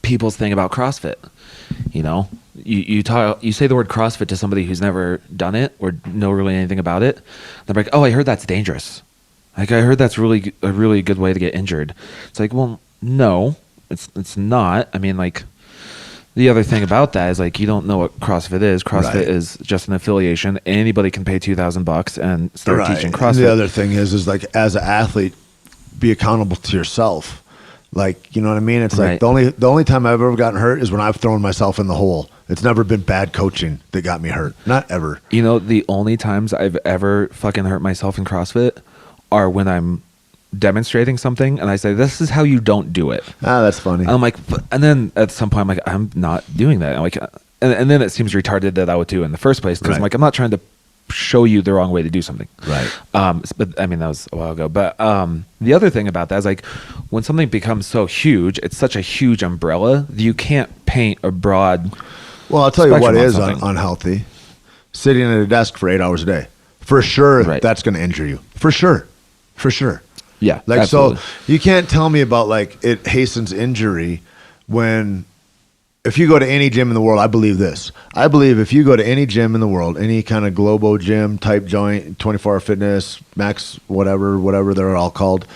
people's thing about CrossFit, you know, you say the word CrossFit to somebody who's never done it or know really anything about it, they're like, oh, I heard that's dangerous, like I heard that's a really good way to get injured. It's like, well, no, it's not. I mean, like, the other thing about that is like, you don't know what CrossFit is. CrossFit is just an affiliation. Anybody can pay $2,000 and start teaching CrossFit. And the other thing is like, as an athlete, be accountable to yourself. Like, you know what I mean? It's like the only time I've ever gotten hurt is when I've thrown myself in the hole. It's never been bad coaching that got me hurt. Not ever. You know, the only times I've ever fucking hurt myself in CrossFit are when I'm demonstrating something, and I say, "This is how you don't do it." That's funny. And I'm like, and then at some point, I'm like, I'm not doing that. I'm like, and then it seems retarded that I would do it in the first place because I'm like, I'm not trying to show you the wrong way to do something. Right. But I mean, that was a while ago. But the other thing about that is like when something becomes so huge, it's such a huge umbrella that you can't paint a broad. Well, I'll tell you what spectrum on is something. unhealthy. Sitting at a desk for 8 hours a day. For sure, Right. that's going to injure you. For sure. Yeah, Like, absolutely. so you can't tell me about like it hastens injury when if you go to any gym in the world, I believe this. I believe if you go to any gym in the world, any kind of Globo gym type joint, 24-hour fitness, max, whatever they're all called,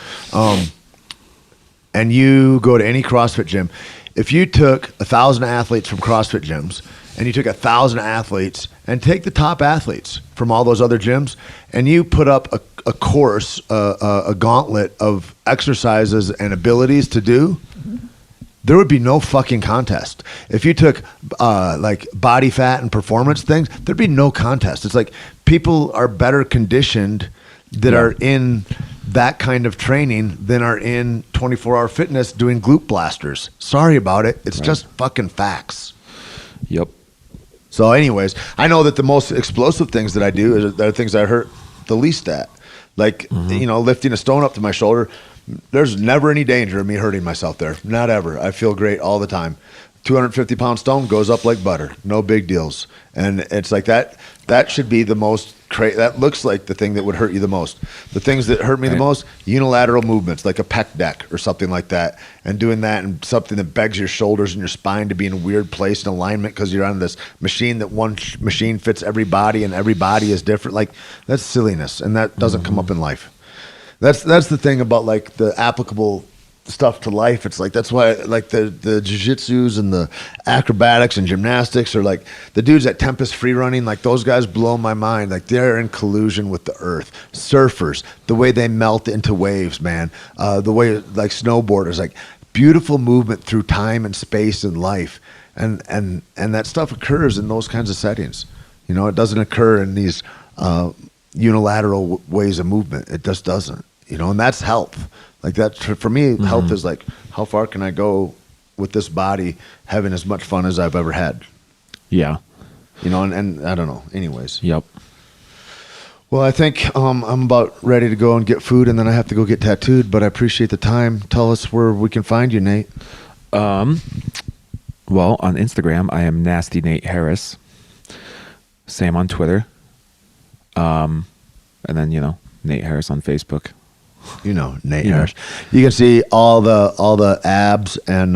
and you go to any CrossFit gym, if you took 1,000 athletes from CrossFit gyms and you took 1,000 athletes and take the top athletes from all those other gyms and you put up a course, a gauntlet of exercises and abilities to do, there would be no fucking contest. If you took like body fat and performance things, there'd be no contest. It's like people are better conditioned that are in that kind of training than are in 24-hour fitness doing glute blasters. Sorry about it. It's just fucking facts. Yep. So anyways, I know that the most explosive things that I do are things I hurt the least at. Like, lifting a stone up to my shoulder, there's never any danger of me hurting myself there. Not ever. I feel great all the time. 250-pound stone goes up like butter. No big deals. And it's like that should be the most that looks like the thing that would hurt you the most. The things that hurt me the most, unilateral movements, like a pec deck or something like that. And doing that and something that begs your shoulders and your spine to be in a weird place in alignment because you're on this machine that one machine fits every body and every body is different. Like, that's silliness. And that doesn't come up in life. That's the thing about like the applicable stuff to life. It's like that's why like the jiu-jitsus and the acrobatics and gymnastics are like the dudes at Tempest free running, like those guys blow my mind. Like they're in collusion with the earth. Surfers, the way they melt into waves, man. The way like snowboarders, like beautiful movement through time and space and life. And that stuff occurs in those kinds of settings. It doesn't occur in these unilateral ways of movement. It just doesn't. And that's health. Like that for me, health is like how far can I go with this body having as much fun as I've ever had. Yeah. And I don't know. Anyways. Yep. Well, I think I'm about ready to go and get food, and then I have to go get tattooed. But I appreciate the time. Tell us where we can find you, Nate. Well, on Instagram, I am Nasty Nate Harris. Same on Twitter. And then Nate Harris on Facebook. Nate Harris. You can see all the abs and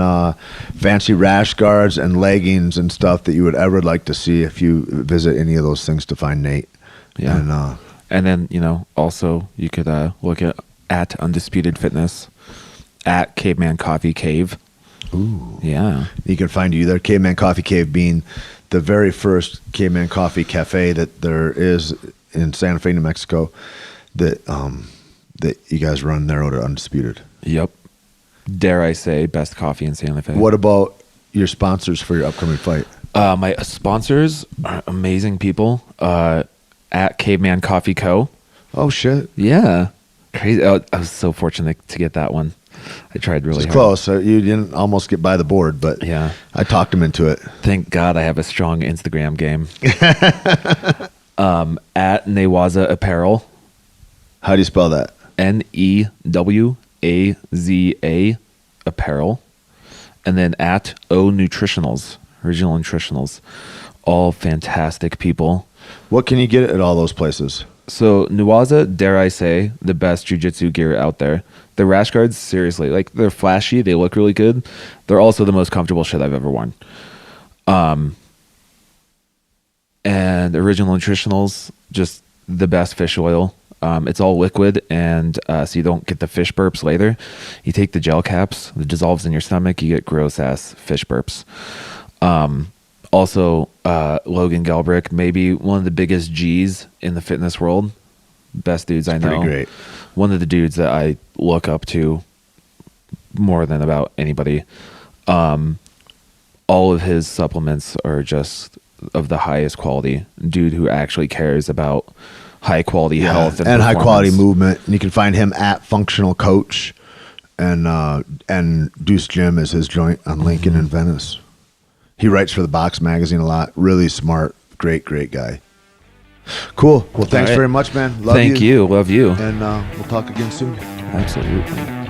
fancy rash guards and leggings and stuff that you would ever like to see if you visit any of those things to find Nate. Yeah. And then, also you could look at Undisputed Fitness, at Caveman Coffee Cave. Ooh. Yeah. You can find you there. Caveman Coffee Cave being the very first Caveman Coffee Cafe that there is in Santa Fe, New Mexico, that you guys run there out at Undisputed. Yep. Dare I say, best coffee in Santa Fe. What about your sponsors for your upcoming fight? My sponsors are amazing people. At Caveman Coffee Co. Oh, shit. Yeah. Crazy. I was so fortunate to get that one. I tried really hard. Close. You didn't almost get by the board, but yeah, I talked him into it. Thank God I have a strong Instagram game. At Newaza Apparel. How do you spell that? Newaza Apparel. And then at O Nutritionals, Original Nutritionals. All fantastic people. What can you get at all those places? So Newaza, dare I say, the best jiu-jitsu gear out there. The rash guards, seriously, like they're flashy, they look really good. They're also the most comfortable shit I've ever worn. And Original Nutritionals, just the best fish oil. It's all liquid, and so you don't get the fish burps later. You take the gel caps, it dissolves in your stomach, you get gross ass fish burps. Also, Logan Gelbrick, maybe one of the biggest G's in the fitness world. Best dudes I know. Pretty great. One of the dudes that I look up to more than about anybody. All of his supplements are just of the highest quality. Dude who actually cares about high quality health and high quality performance. movement. And you can find him at Functional Coach, and Deuce Gym is his joint on Lincoln in Venice. He writes for the Box magazine a lot. Really smart, great guy. Cool. Well, thanks right. very much, man. Love Thank you. Love you. And we'll talk again soon. Absolutely.